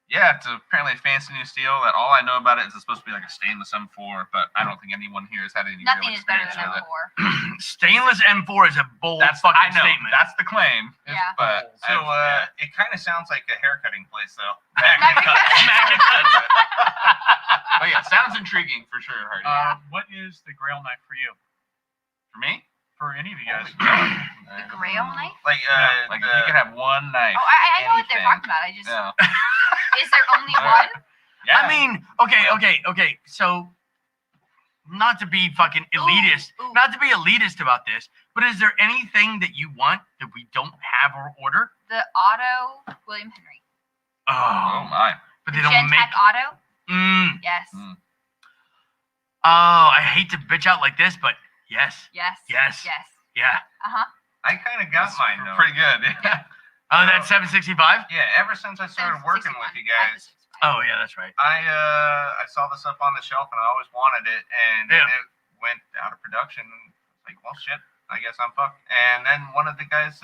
Yeah, it's apparently a fancy new steel that all I know about it is it's supposed to be like a stainless M4, but I don't think anyone here has had any Nothing real is better experience than with it. M4. Stainless M4 is a bold fucking statement. That's the claim. Yeah. But So it kind of sounds like a haircutting place, though. Magna Cut. Magna Cut. But yeah, sounds intriguing for sure, Hardy. What is the Grail knife for you? For me, For any of you guys? The Grail knife? Like, like if you could have one knife. Oh, I know what they're anything. talking about. I just Yeah. is there only one? Yeah. I mean, okay. So, not to be fucking elitist, Ooh. not to be elitist about this, but is there anything that you want that we don't have or order? The Auto William Henry. Oh my. But The they don't make. Gentech Auto. Mm. Yes. Mm. Oh, I hate to bitch out like this, but yes, Yes. Yes. Yes. yeah. I kind of got That's mine, though. pretty good. Yeah. Oh, that's 765. Yeah, ever since I started working with you guys, Oh yeah, that's right. I saw this up on the shelf and I always wanted it, and then it went out of production. And I was like, well, shit, I guess I'm fucked. And then one of the guys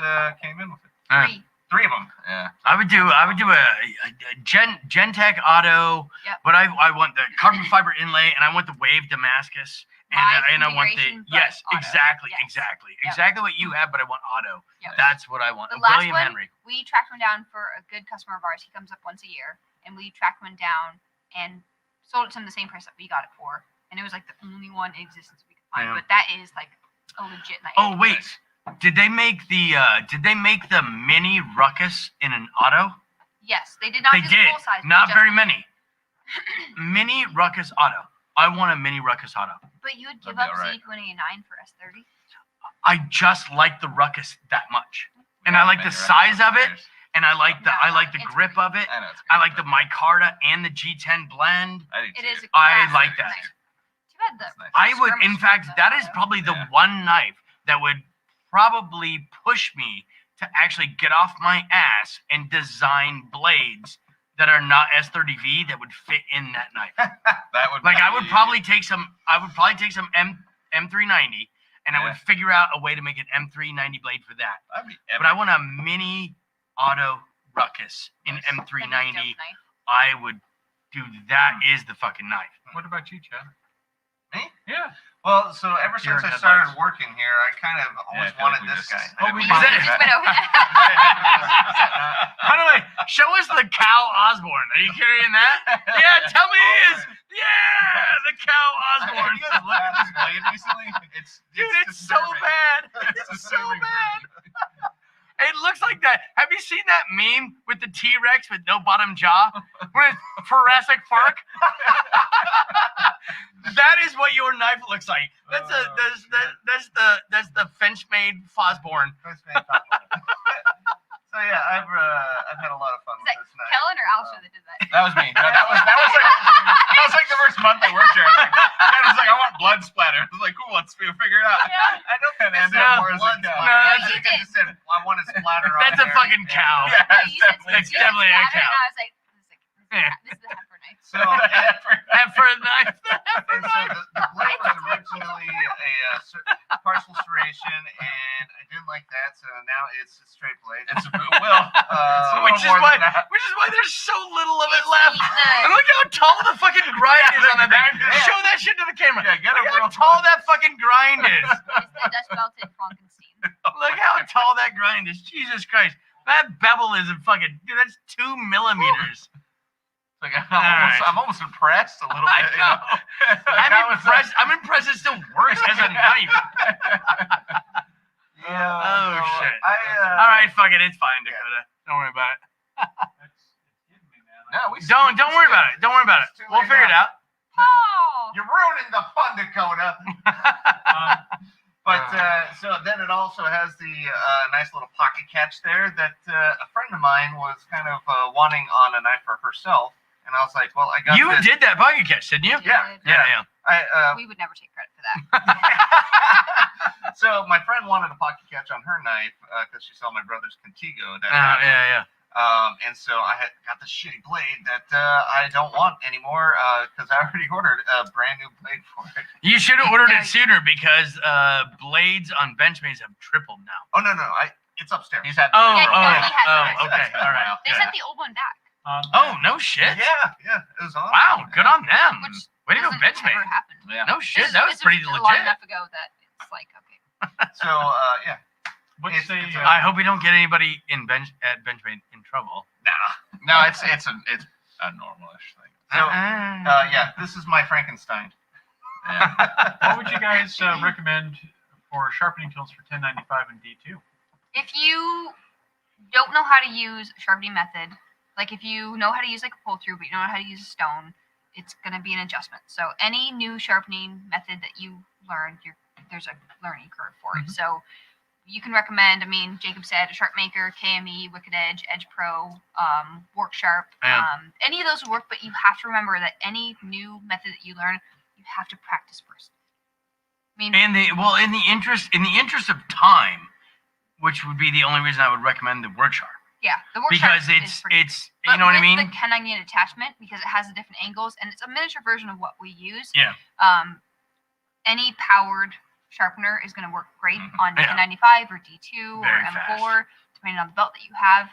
came in with it. Three of them. Yeah. I would do a Gentech Auto, Yep. but I want the carbon fiber inlay, and I want the Wave Damascus, and I want the configuration, but auto. exactly. Yep. Exactly what you have, but I want auto. Yep. That's what I want. The last William one, Henry. we tracked one down for a good customer of ours. He comes up once a year, and we tracked one down and sold it to him the same price that we got it for. And it was like the only one in existence we could find. Yeah. But that is like a legit knife. Oh wait, did they make the mini Ruckus in an auto? Yes, they did not They do did. the full size. Not just very the- many. Mini Ruckus Auto. I want a mini Ruckus Auto. But you would give That'd up be alright. Z29 for S30? I just like the Ruckus that much, and I like the size of it, and I like the It's grip of it. I know. It's I like the micarta and the G10 blend. I do It too. is a I classic like that. knife. Too bad the It's nice. I would, skirmish in fact, with that the is auto. probably the Yeah. one knife that would probably push me to actually get off my ass and design blades that are not S30V that would fit in that knife. That would Like be, I would probably take some M390 and I would figure out a way to make an M390 blade for that. That'd be But I want a mini auto Ruckus in Nice. That'd be a M390. dope knife. I would do that is the fucking knife. What about you, Chad? Me? Yeah. Well, so ever Deer since I in started headlights. working here, I kind of always I feel like wanted we this just- guy. Oh, I we didn't Is mind that- We that. just went over By the way, show us the Cal Osborne. Are you carrying that? Yeah, tell me he is. Yeah, the Cal Have Osborne. you guys looked at this blade recently? Dude, it's so disturbing. bad. It's so bad. It looks like that. Have you seen that meme with the T-Rex with no bottom jaw? With Jurassic Park? That is what your knife looks like. That's the French-made Fosborn. So yeah, I've had a lot of fun Is with that this knife. Kellen or Alistair that did that? That was me. No, that was like the first month I worked here. I was like, I want blood splatter. I was like, cool, let's figure it out. Yeah. I don't think And that's no, more blood no, splatter. that's- I think I just said I want to splatter on That's a there. fucking cow. Yeah, No, it's you said definitely- it's definitely a splatter, cow. And I was like, Yeah. this is a heifer knife. So, Heifer knife. The heifer and so knife. the blade was originally a partial serration, and I didn't like that, so now it's a straight blade. It's well, Uh, Which is more why than that. tall the fucking grind is on that thing. Yeah. Show that shit to the camera. Yeah, get Look it how real tall close. that fucking grind is. It's the Dutch belted Frankenstein. Look how tall that grind is. Jesus Christ. That bevel is a fucking, dude, that's 2 millimeters. Like, I'm almost impressed a little I bit. know. I'm impressed it still works as a knife. Yeah. Oh, so shit. I, All right, fuck it. It's fine, Dakota. Don't worry about it. It's getting me, man. No, Don't worry about it. Don't worry about it. It's too We'll late figure it now. out. Oh! You're ruining the fun, Dakota. But so then it also has the nice little pocket catch there that a friend of mine was kind of wanting on a knife for herself, and I was like, "Well, I got You this." did that pocket catch, didn't you? Yeah, Yeah. We would never take credit for that. So my friend wanted a pocket catch on her knife because she saw my brother's Contigo. That Yeah. And so I had got this shitty blade that I don't want anymore because I already ordered a brand new blade for it. You should have ordered it sooner because blades on Benchmates have tripled now. Oh no, it's upstairs. He's had. Oh, Yeah, he has it. okay, all right. They good. sent the old one back. Oh, no shit. Yeah, it was awesome. Wow, good on them. Which Way to go, doesn't Benchmate. ever happen. Yeah. No shit, It's- that was it's pretty long legit. enough ago that it's like, okay. So yeah, What's It's- the it's I hope we don't get anybody at Benchmate in trouble. No, it's a normalish thing. So yeah, this is my Frankenstein. Yeah. what would you guys recommend for sharpening tools for 1095 and D2? If you don't know how to use a sharpening method, like if you know how to use like a pull through, but you don't know how to use a stone, it's going to be an adjustment. So any new sharpening method that you learn, there's a learning curve for it. So you can recommend, I mean, Jacob said a Sharp Maker, KME, Wicked Edge, Edge Pro, Work Sharp. Yeah. Any of those would work, but you have to remember that any new method that you learn, you have to practice first. I mean, In the interest of time, which would be the only reason I would recommend the Work Sharp. yeah, the Work Because Sharp is pretty it's But you know what I with mean? The 1099 attachment, because it has the different angles and it's a miniature version of what we use. Yeah. Any powered sharpener is going to work great on Yeah. 1095 or D2 Very or M4, depending on the belt that you have.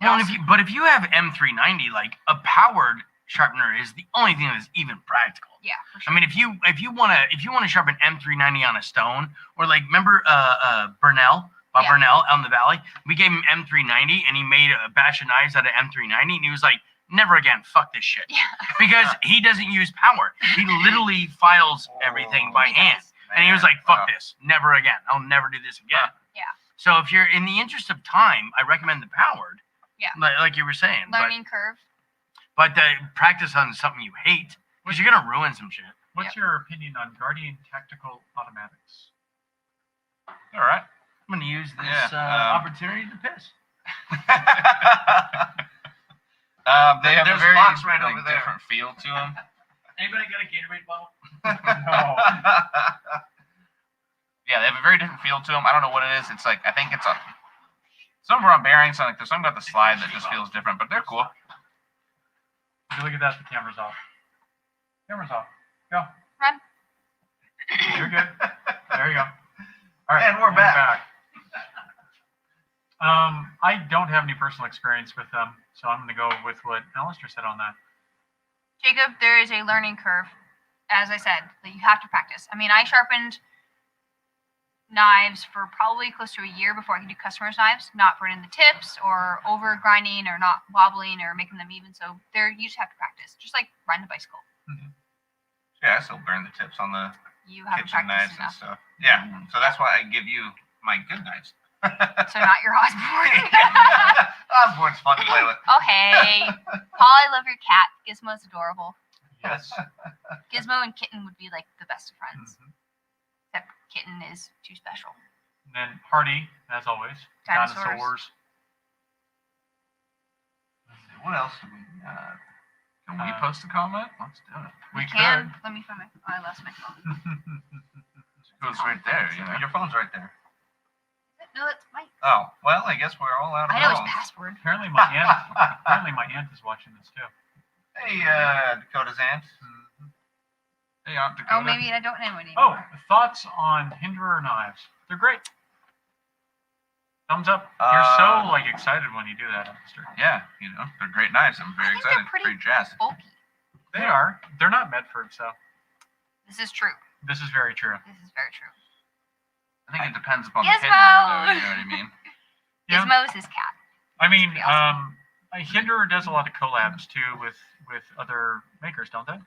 Well, and if you have M390, like a powered sharpener is the only thing that's even practical. Yeah, for I sure. mean, if you want to sharpen M390 on a stone, or like remember Burnell, Bob Yeah. Burnell out in the valley, we gave him M390 and he made a batch of knives out of M390 and he was like, never again, fuck this shit, Yeah. because he doesn't use power. He literally files everything by He hand, does. and he was like, fuck this, never again. I'll never do this again. Yeah. So if you're in the interest of time, I recommend the powered. Yeah. Like you were saying, Learning curve. but practice on something you hate, because you're gonna ruin some shit. What's your opinion on Guardian Tactical Automatics? All right. I'm gonna use this Yeah, opportunity to piss. They have There's a very a box right over there. different feel to them. Anybody got a Gatorade bottle? No. Yeah, they have a very different feel to them. I don't know what it is. It's like I think it's a. Some are on bearings. Like there's something about the slide that just feels different, but they're cool. If you look at that, the camera's off. Camera's off. Go. Run. You're good. There you go. All right. And we're back. I don't have any personal experience with them, so I'm going to go with what Alistair said on that. Jacob, there is a learning curve. As I said, that you have to practice. I mean, I sharpened knives for probably close to a year before I could do customers' knives, not burning the tips or over grinding or not wobbling or making them even. So you just have to practice, just like riding a bicycle. Yeah, I still burn the tips on the You have to kitchen knives practice and enough. stuff. Yeah, so that's why I give you my good knives. So not your Osborne. Osborne's fun to play with. Oh, hey. Paul, I love your cat. Gizmo's adorable. Yes. Gizmo and Kitten would be like the best of friends. Mhm. Except Kitten is too special. And then Hardy, as always. Dinosaurs. What else do we got? Can we post a comment? Let's do it. We Can. Let me find my. Oh, I lost my phone. It goes right there. You know. Your phone's right there. No, that's my. Oh, well, I guess we're all out of I know his phones. password. Apparently my aunt is watching this too. Hey, Dakota's aunt. Hey, Aunt Dakota. Oh, maybe I don't know Oh, anymore. thoughts on Hinderer knives? They're great. Thumbs up. You're so like excited when you do that, Alistair. Yeah, you know they're great knives. I'm very I think they're excited. pretty Pretty jazzed. Bulky. They are. They're not Medford, so This is true. this is very true. This is very true. I think it depends upon Gizmo! the Hinderer, though. You know what I mean? Yeah. Gizmo's his cat. I mean, Pretty awesome. Hinderer does a lot of collabs too with other makers, don't they?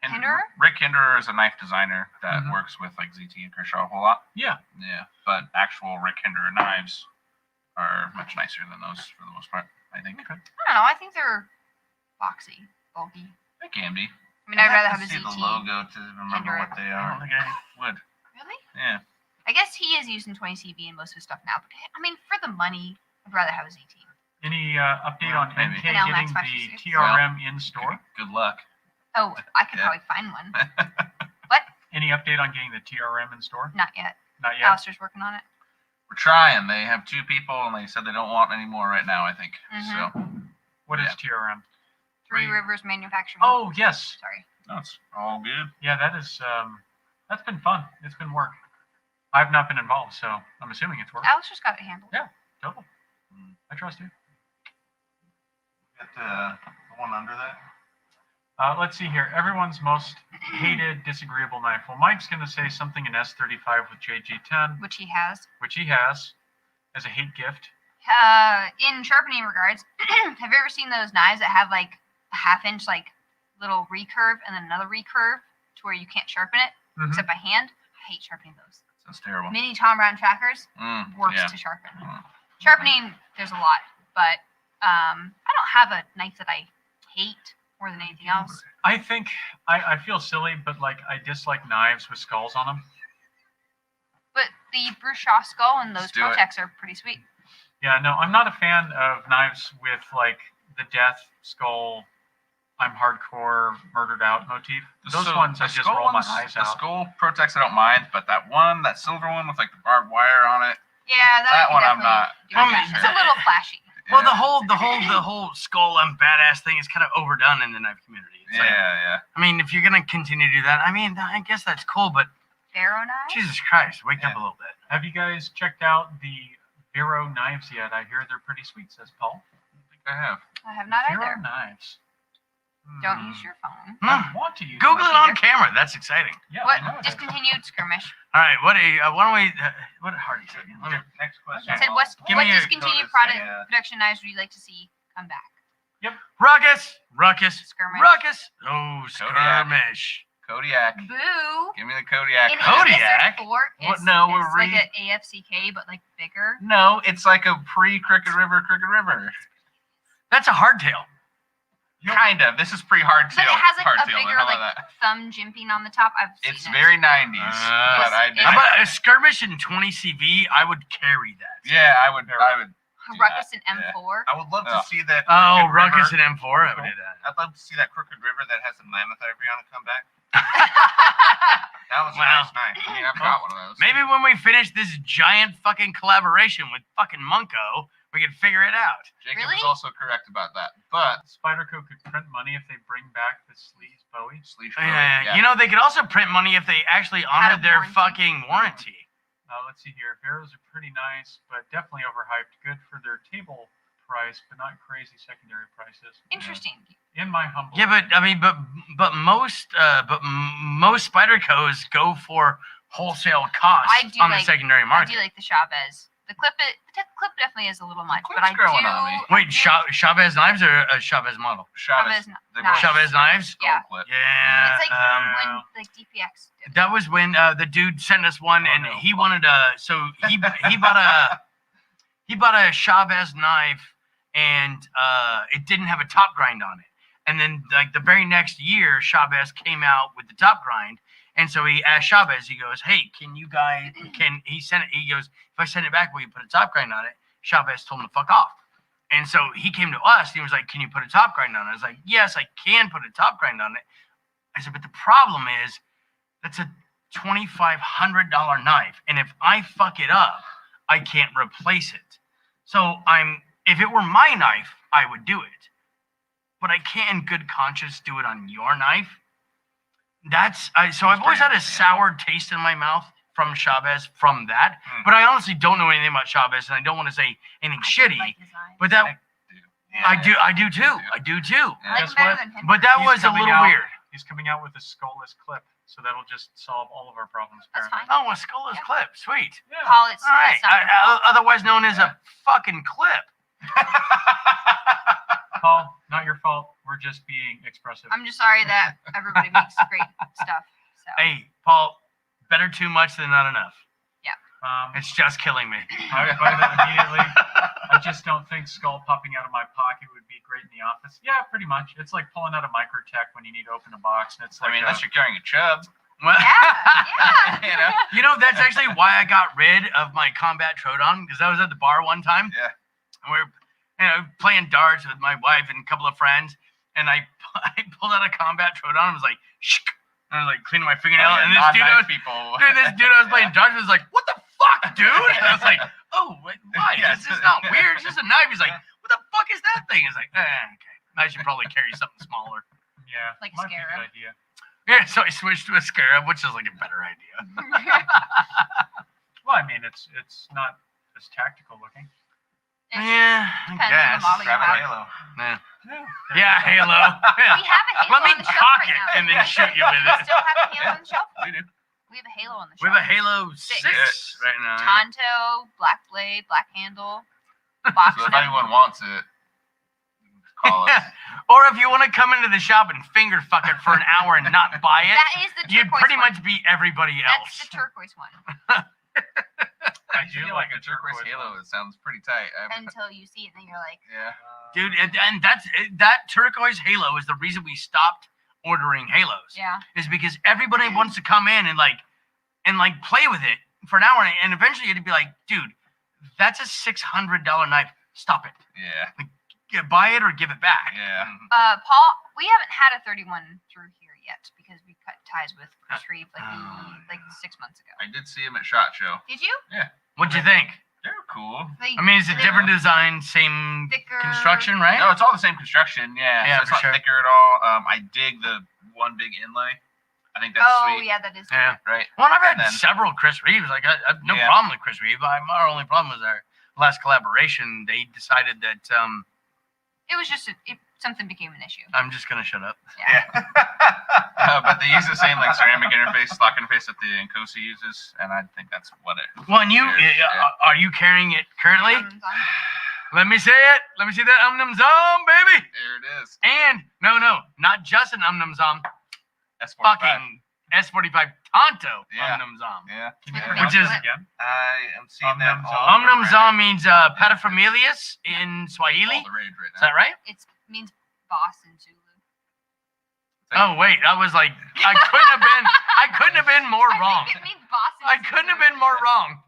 Hinderer? Rick Hinderer is a knife designer that Mhm. works with like ZT and Kershaw a whole lot. Yeah. Yeah, but actual Rick Hinderer knives are much nicer than those for the most part, I think. Okay. I don't know. I think they're boxy, bulky. They can be. I mean, I'd rather have to a see ZT. the logo to remember Hinderer. what they I are. don't think I would. Really? Yeah. I guess he is using 20 CV in most of his stuff now. But I mean, for the money, I'd rather have a ZT. Any update on Maybe. NK An LMAX getting the 526? TRM in store? Good luck. Oh, I could Yeah. probably find one. Any update on getting the TRM in store? Not yet. Not yet. Alistair's working on it. We're trying. They have 2 people, and they said they don't want any more right now, I think. Mhm. So, What is Yeah. TRM? Three Three- Rivers Manufacturing. Oh yes, Sorry. no, it's all good. yeah. That is that's been fun. It's been work. I've not been involved, so I'm assuming it's work. Alistair's got it handled. Yeah. Totally. I trust you. Get the one under that. Let's see here. Everyone's most hated disagreeable knife. Well, Mike's going to say something in S35 with JG10, Which he has. which he has as a hate gift. In sharpening regards, have you ever seen those knives that have like a half-inch like little recurve and then another recurve to where you can't sharpen it Mhm. except by hand? I hate sharpening those. Sounds terrible. Mini Tom Brown trackers works Yeah. to sharpen. Mm. Sharpening, there's a lot, but I don't have a knife that I hate more than anything else. I think I feel silly, but like I dislike knives with skulls on them. But the Bruce Shaw skull and those Let's do it. Protex are pretty sweet. Yeah, no, I'm not a fan of knives with like the death skull, I'm hardcore murdered out motif. Those ones I the just skull roll my ones- eyes The out. skull Protex I don't mind, but that silver one with like the barbed wire on it. Yeah, That one I'm definitely not- do I that. mean, It's a little flashy. Well, Yeah. the whole skull and badass thing is kind of overdone in the knife community. It's like, Yeah. I mean, if you're gonna continue to do that, I mean, I guess that's cool, but Pharaoh knife? Jesus Christ, wake up Yeah. a little bit. Have you guys checked out the Vero knives yet? I hear they're pretty sweet, says Paul. I think I have. I have not Vero either. knives. Don't use your phone. I want to use Google it my- on camera. That's exciting. Yeah, What? I know. Discontinued skirmish. All right, why don't we? What Hardy said? Let me- Next question. I said, what Give what me your discontinued notice, production knives would you like to see come back? Ruckus. Skirmish. Ruckus. Oh, Kodiak. skirmish. Kodiak. Boo. Give me the Kodiak. In Kodiak? AFC4, What? it's, No, it's we're like an AFCK, but like bigger. No, it's like a pre-Crooked River. That's a hardtail. Kind of. This is pre-hardtail. But it has like a hardtail. bigger How about like that? thumb jimping on the top. I've seen It's it. very 90s, but I It's- How about a skirmish in 20 CV? I would carry that. Yeah, I would. do Ruckus that, and yeah. M4. I would love to Oh. see that. Oh, Crooked Ruckus River. and M4. I would do that. I'd love to see that Crooked River that has the mammoth ivory on it come back. That was a Wow. nice knife. I mean, I've got one of those. Maybe when we finish this giant fucking collaboration with fucking Munko, we can figure it out. Jacob Really? is also correct about that. But Spyderco could print money if they bring back the sleaze Bowie. Sleeve Yeah. You know, they could also print money if they actually honored their warranty. fucking warranty. Let's see here. Veros are pretty nice, but definitely overhyped. Good for their table price, but not crazy secondary prices. Interesting. In my humble Yeah, but I mean, but most Spydercos go for wholesale costs I do on the like- secondary I market. do like the Chavez. The clip definitely is a little much, but clip's I growing do. on me. Wait, Chavez knives or a Chavez model? Chavez. Chavez They knives. both- Chavez knives? Yeah. Clip. Yeah. It's like when like DPX did. That was when the dude sent us one, Oh, and no. he wanted he bought a Chavez knife, and it didn't have a top grind on it. And then like the very next year, Chavez came out with the top grind, and so he asked Chavez. He goes, "Hey, can you guys? Can he send it?" He goes, "If I send it back, will you put a top grind on it?" Chavez told him to fuck off. And so he came to us. And he was like, "Can you put a top grind on it?" I was like, "Yes, I can put a top grind on it." I said, "But the problem is, that's a $2,500 knife, and if I fuck it up, I can't replace it. So if it were my knife, I would do it, but I can't in good conscience do it on your knife." So I've always had a sour taste in my mouth from Chavez from that, but I honestly don't know anything about Chavez, and I don't want to say anything I do shitty. like his knives. But that, Yeah. I do too. I do too. Yeah. I like Guess him better what? than him. But that He's was a coming little out. weird. He's coming out with a skullless clip, so that'll just solve all of our problems. That's Apparently. fine. Oh, a skullless Yeah. clip. Sweet. Yeah. Paul, it's All right. it's not your fault. Otherwise known as a fucking clip. Paul, not your fault. We're just being expressive. I'm just sorry that everybody makes great stuff. So Hey, Paul, better too much than not enough. It's It's just killing me. I would buy that immediately. I just don't think skull popping out of my pocket would be great in the office. Yeah, pretty much. It's like pulling out a microtech when you need to open a box, and it's I like mean, unless you're carrying a chub, Well, yeah. you know. that's actually why I got rid of my combat Troodon, because I was at the bar one time. Yeah. And we were playing darts with my wife and a couple of friends, and I pulled out a combat Troodon and was like, shh, and I was like cleaning my fingernail, and this dude I was playing darts was like, what the fuck, dude? And I was like, oh, why? Yeah. This is not weird. It's just a knife. He's like, what the fuck is that thing? It's like, okay. I should probably carry something smaller. yeah, Like a might be a scarab. good idea. Yeah, so I switched to a scarab, which is like a better idea. Well, I mean, it's not as tactical looking. Yeah, I Depends on the guess. model you Grab a have. halo. Yeah, Yeah. yeah, Halo. Yeah. We have a halo Let me on the shelf cock right it now. and then shoot you with We it. still have a halo on the shelf. We do. We have a halo on the We shelf. have a Halo 6 right now. yeah. Tonto, black blade, black handle, box. So if anyone wants it, call us. Or if you want to come into the shop and finger fuck it for an hour and not buy it, That is the turquoise you'd pretty one. much beat everybody That's else. the turquoise one. I do feel like like a turquoise halo. It sounds pretty tight. Until you see it, and then you're like, Yeah. Dude, and that turquoise Halo is the reason we stopped ordering Halos. yeah. Is because everybody wants to come in and play with it for an hour, and eventually it'd be like, dude, that's a $600 knife. Stop it. Yeah. Buy it or give it back. Yeah. Paul, we haven't had a 31 through here yet because we cut ties with Chris Reeve like 6 months ago. I did see him at SHOT Show. Did you? What'd you think? They're cool. They, I mean, it's a they- different design, same Thicker. construction, right? No, it's all the same construction. Yeah. Yeah, So it's for not sure. thicker at all. I dig the one big inlay. I think that's Oh sweet. yeah, that is. Yeah. Right. Well, I've had And then- several Chris Reeves. Like, I have no Yeah. problem with Chris Reeve. Our only problem was our last collaboration. They decided that It was just something became an issue. I'm just gonna shut up. Yeah. But they use the same like ceramic interface, stock interface that the Nkosi uses, and I think that's what it. Well, and you Yeah. are you carrying it currently? On- Let me see it. Let me see that Num Zom, baby. There it is. And no, not just an Num Zom, S45. fucking S45 Tonto Yeah. Num Zom. Yeah. Can you Which pronounce is- that again? I am seeing that Omnum all Zom. Num over Zom Reddit. means paterfamilias in Swahili. All the rage right Is now. that right? It means boss in Zulu. Oh wait, I was like, I couldn't have been more wrong. I think it means boss in I Zulu. couldn't have been more wrong.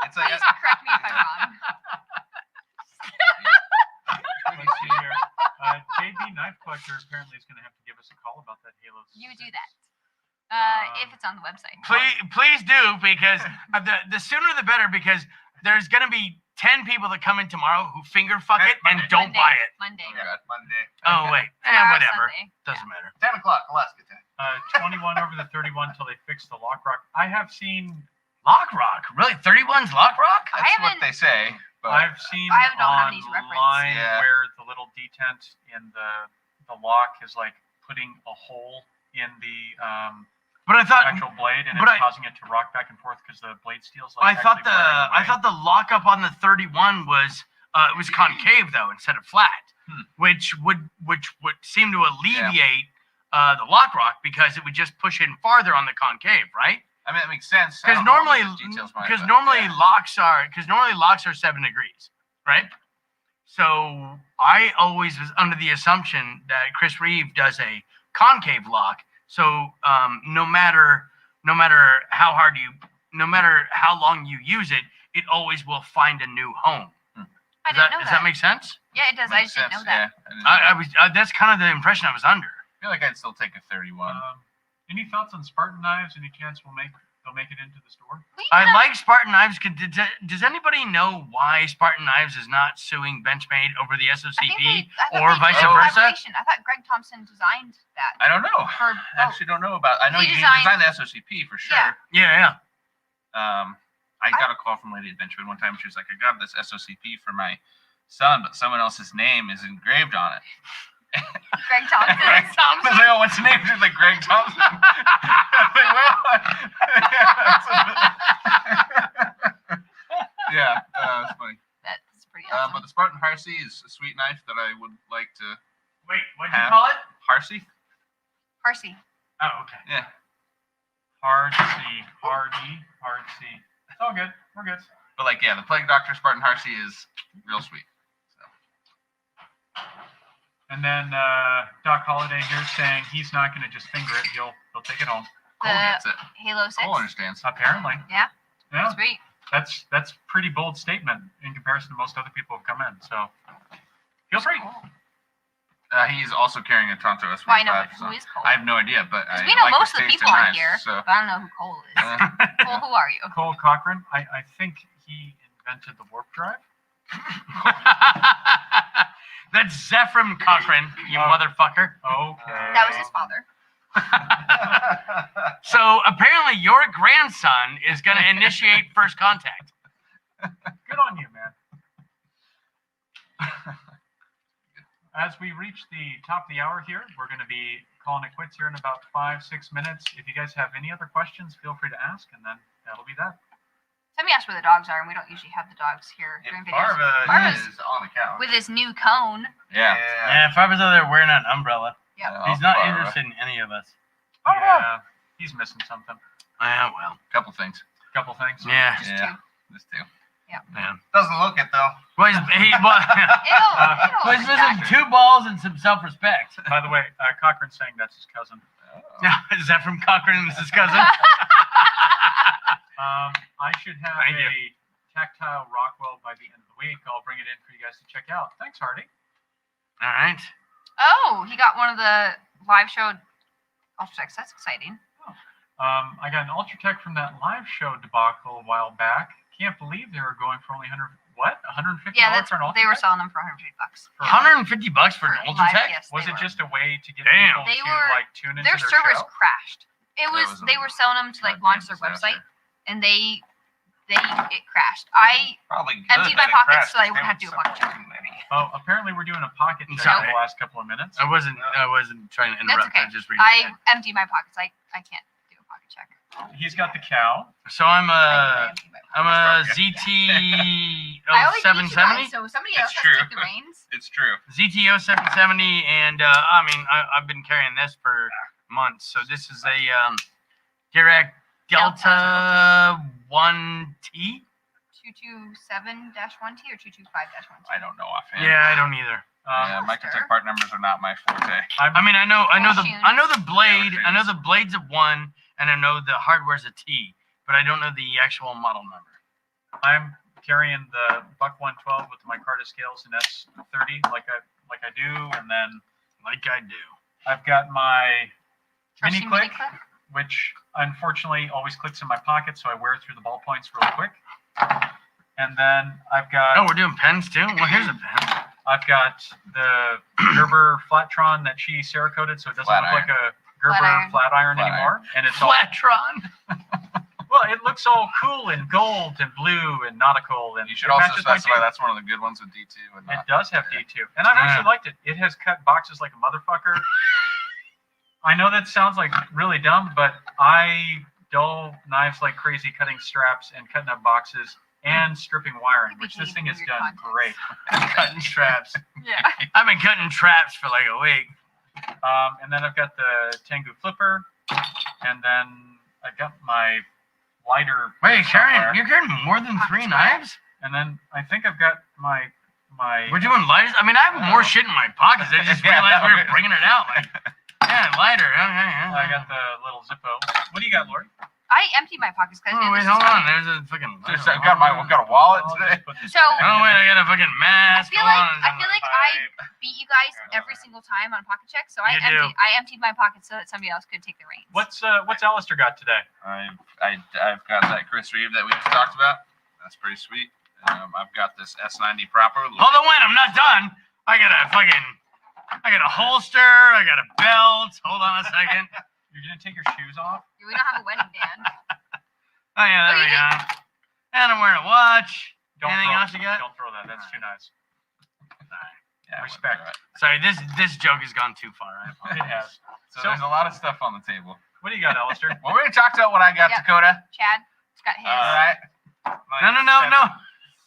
It's like Please correct me if I'm wrong. Let me see here. JB Knife Collector apparently is going to have to give us a call about that Halo. You do that. If it's on the website. Please do, because the sooner the better, because there's gonna be 10 people that come in tomorrow who finger fuck it and Monday. don't buy it. Monday. Oh, God. Monday. Oh wait, Tomorrow, whatever. Sunday. Doesn't matter. 10 o'clock, Alaska time. 21 over the 31 until they fix the lock rock. I have seen Lock Rock, really? 31's Lock Rock? I That's what haven't- they say. But I've seen I don't have these reference. online Yeah. where the little detent in the lock is like putting a hole in the But I thought actual blade, and but it's I- causing it to rock back and forth because the blade steel's I like. thought actually wearing away. I thought the lockup on the 31 was it was concave though instead of flat, which would seem to alleviate the Lock Rock because it would just push in farther on the concave, right? I mean, it makes sense. I Because don't know normally, what the details behind it, but locks are 7 degrees, right? So I always was under the assumption that Chris Reeve does a concave lock. So no matter how long you use it, it always will find a new home. I didn't know Does that. that make sense? Yeah, it does. I Makes just didn't know sense, that. yeah. I was that's kind of the impression I was under. I feel like I'd still take a 31. Any thoughts on Spartan knives? Any chance they'll make it into the store? We I have- like Spartan Knives. Does anybody know why Spartan Knives is not suing Benchmade over the I think SOCP I thought or they vice did a versa? collaboration. I thought Greg Thompson designed that. I don't know. For I actually don't know about. I know He you designed- designed the SOCP for sure. Yeah. Yeah. I got a call from a lady at Benchmade one time. She was like, "I got this SOCP for my son, but someone else's name is engraved on it. Greg Thompson. Greg Thompson. I was like, oh, what's his name? She's like, Greg Thompson. I was like, well, yeah, that's funny. That's pretty But awesome. the Spartan Harsey is a sweet knife that I would like to Wait, what'd you have. call it? Harsey? Parsi. Oh, okay. Yeah. Hard C. It's all good. We're good. But like, yeah, the Plague Doctor Spartan Harsey is real sweet. And then Doc Holliday here saying he's not going to just finger it. He'll take it home. Cole gets it. Halo 6. Cole understands. Apparently. Yeah. Yeah. Sweet. That's pretty bold statement in comparison to most other people who've come in. So feel free. Cool. He's also carrying a Tonto S45. Well, I know, but so who is Cole? I have no idea, but I We know like most of his the taste people in on knives, here, So, but I don't know who Cole is. Cole, who are you? Cole Cochran. I think he invented the warp drive. That's Zephram Cochran, you motherfucker. Okay. That was his father. So apparently your grandson is going to initiate first contact. Good on you, man. As we reach the top of the hour here, we're going to be calling it quits here in about 5-6 minutes. If you guys have any other questions, feel free to ask, and then that'll be that. Somebody asked where the dogs are, and we don't usually have the dogs here during videos. Farva is on the couch. With his new cone. yeah. Yeah, if I was over there wearing an umbrella, Yep. he's not Farva. interested in any of us. Yeah, he's missing something. Ah, well. Couple things. Couple things. Yeah. Just Yeah. This too. Man. Doesn't look it though. Well, he's missing 2 balls and some self-respect. By the way, Cochran's saying that's his cousin. Yeah, is that from Cochran and his cousin? I should have Thank you. a tactile Rockwell by the end of the week. I'll bring it in for you guys to check out. Thanks, Hardy. All right. Oh, he got one of the live show Ultratechs. That's exciting. I got an Ultratech from that live show debacle a while back. Can't believe they were going for only $150 Yeah, that's for an Ultratech? they were selling them for $150. $150 for an live, Ultratech? yes, Was they it were. just a way to get Damn. people They to were- like tune into Their their servers show? crashed. It That was was they a were selling them to like goddamn launch their disaster. website, and it crashed. I Probably good Emptied my that it pockets crashed, so I because wouldn't have to there do a were pocket check. so many. Oh, apparently we're doing a pocket check Sorry. in the last couple of minutes. I wasn't trying to That's interrupt. okay. I just I emptied my pockets. I can't do a pocket check. He's got the cow. So I'm I a emptied my pockets. ZT I always beat you 0770. guys, so somebody else It's has to true. take the reins. It's true. ZT 0770, and I mean I've been carrying this for months. So this is a Dirac Delta 1T. 227-1T or 225-1T? I don't know offhand. Yeah, I don't either. Yeah, Microtech part numbers are not my forte. I mean, I know the blade. Yeah, I know the blade's a 1, and I know the hardware's a T, but I don't know the actual model number. I'm carrying the Buck 112 with my Carta scales and S30 like I do, and then Like I do. I've got my mini Trusty click, mini-click? which unfortunately always clicks in my pocket, so I wear through the ballpoints really quick. And then I've got Oh, we're doing pens too. Well, here's a pen. I've got the Gerber Flattron that she Cerakoted, so it doesn't Flat look like a Gerber Flat flat iron Flat anymore. And it's all Flatron. well, it looks all cool and gold and blue and nautical, and You should it also matches my specify team. that's one of the good ones with D2. And It not does have there. D2, and I've actually Yeah. liked it. It has cut boxes like a motherfucker. I know that sounds like really dumb, but I dull knives like crazy, cutting straps and cutting up boxes and stripping wiring, which this thing has Weird done context. great. Cutting straps. Yeah. I've been cutting traps for like a week. And then I've got the Tengu flipper, and then I got my lighter. Wait, somewhere. you're carrying more than 3 knives? And then I think I've got my. We're doing lighters. I mean, I have more shit in my pockets. I just Yeah, realized we were no, bringing it out. Like, yeah, lighter. I got the little Zippo. What do you got, Lori? I emptied my pockets because Oh wait, hold on. There's a fucking. Just, I've got a wallet I'll today. just put this So Oh wait, I got a fucking mask. I feel Hold like on. I beat you guys every single time on pocket check, so I You do. emptied my pockets so that somebody else could take the reins. What's Alistair got today? I've got that Chris Reeve that we just talked about. That's pretty sweet. I've got this S90 proper. Hold on, wait. I'm not done. I got a holster. I got a belt. Hold on a second. You're gonna take your shoes off? We don't have a wedding band. Oh yeah, there we go. And I'm wearing a watch. Anything else you got? Don't throw that. That's too nice. Yeah, I wouldn't Respect. do it. Sorry, this joke has gone too far. I It apologize. has. So, So- there's a lot of stuff on the table. What do you got, Alistair? Well, we already talked about what I got, Yep. Dakota. Chad, it's got his. All right. No.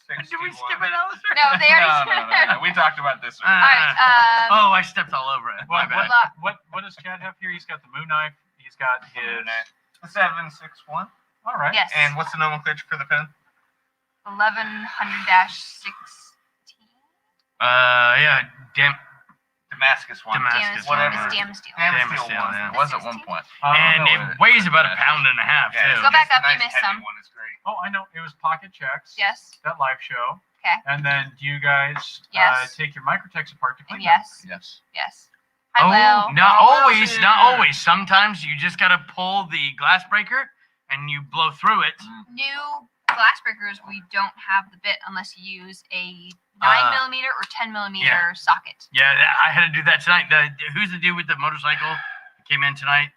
761. Did we skip it, Alistair? No, they already. No. We talked about this. All right. Oh, I stepped all over it. My What, bad. what does Chad have here? He's got the moon knife. He's got his. 761. All right. Yes. And what's the nomenclature for the pen? 1100-16. Yeah, Damascus one. Damascus, whatever. Damasteel. Damascus Damasteel, one. yeah. It was at one point. and no, it weighs about a pound and a half Yeah, too. Go back up, you nice missed heavy some. one is great. Oh, I know. It was Pocket Checks. Yes. That live show. Okay. And then do you guys Yes. take your microtext apart to clean And yes. Yes. Yes. Oh, Hi, Will. not Oh, always, Will's not here. always. Sometimes you just gotta pull the glass breaker and you blow through it. New glass breakers, we don't have the bit unless you use a 9mm or 10mm socket. Yeah, I had to do that tonight. Who's the dude with the motorcycle that came in tonight?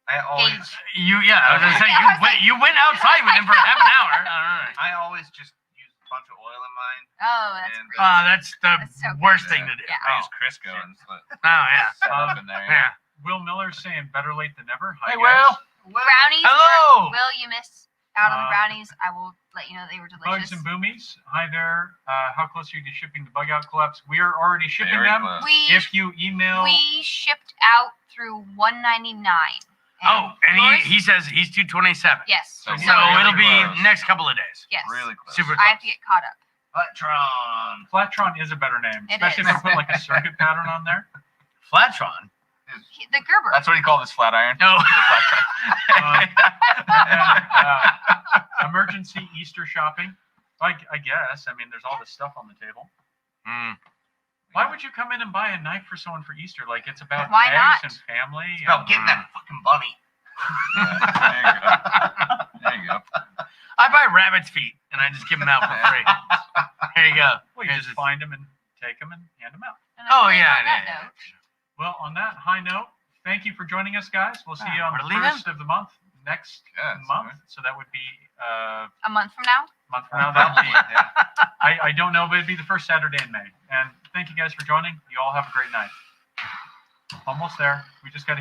I always, Gauge. I was gonna say I was like- you went outside with him for half an hour. All right. I always just use a bunch of oil in mine. Oh, that's And, great. That's the That's so worst good. thing to do. Yeah. I use Crisco and split Oh yeah. set up in there. Yeah. Will Miller's saying better late than never. Hi, Hey, guys. Will. Brownies. Hello. Will, you missed out on the Uh, brownies. I will let you know they were Bugs delicious. and Boomies. Hi there. How close are you to shipping the bug out collapse? We are already shipping Very them. close. If you email. We shipped out through 199. Oh, and yours- he says he's 227. Yes. So So Really it'll be close. next couple of days. Yes. Really close. Super I have to close. get caught up. Flatron. Flatron is a better name, It especially is. if you put like a circuit pattern on there. Flatron. The Gerber. That's what he called his flat iron. No. And then, emergency Easter shopping. I guess. I mean, there's all this stuff on the table. Mm. Why would you come in and buy a knife for someone for Easter? Like it's about Why eggs not? and family. It's about getting that fucking bunny. There you go. I buy rabbit's feet and I just give them out for free. Here you go. Well, you Here's just a- find them and take them and hand them out. And Oh I think yeah. on that yeah. note, Well, on that high note, thank you for joining us, guys. We'll see you on We're the leaving? first of the month next Yes, month. right. So that would be a month from now. month from now. That'll be. Yeah. I don't know, but it'd be the first Saturday in May. And thank you guys for joining. You all have a great night. Almost there. We just got to hit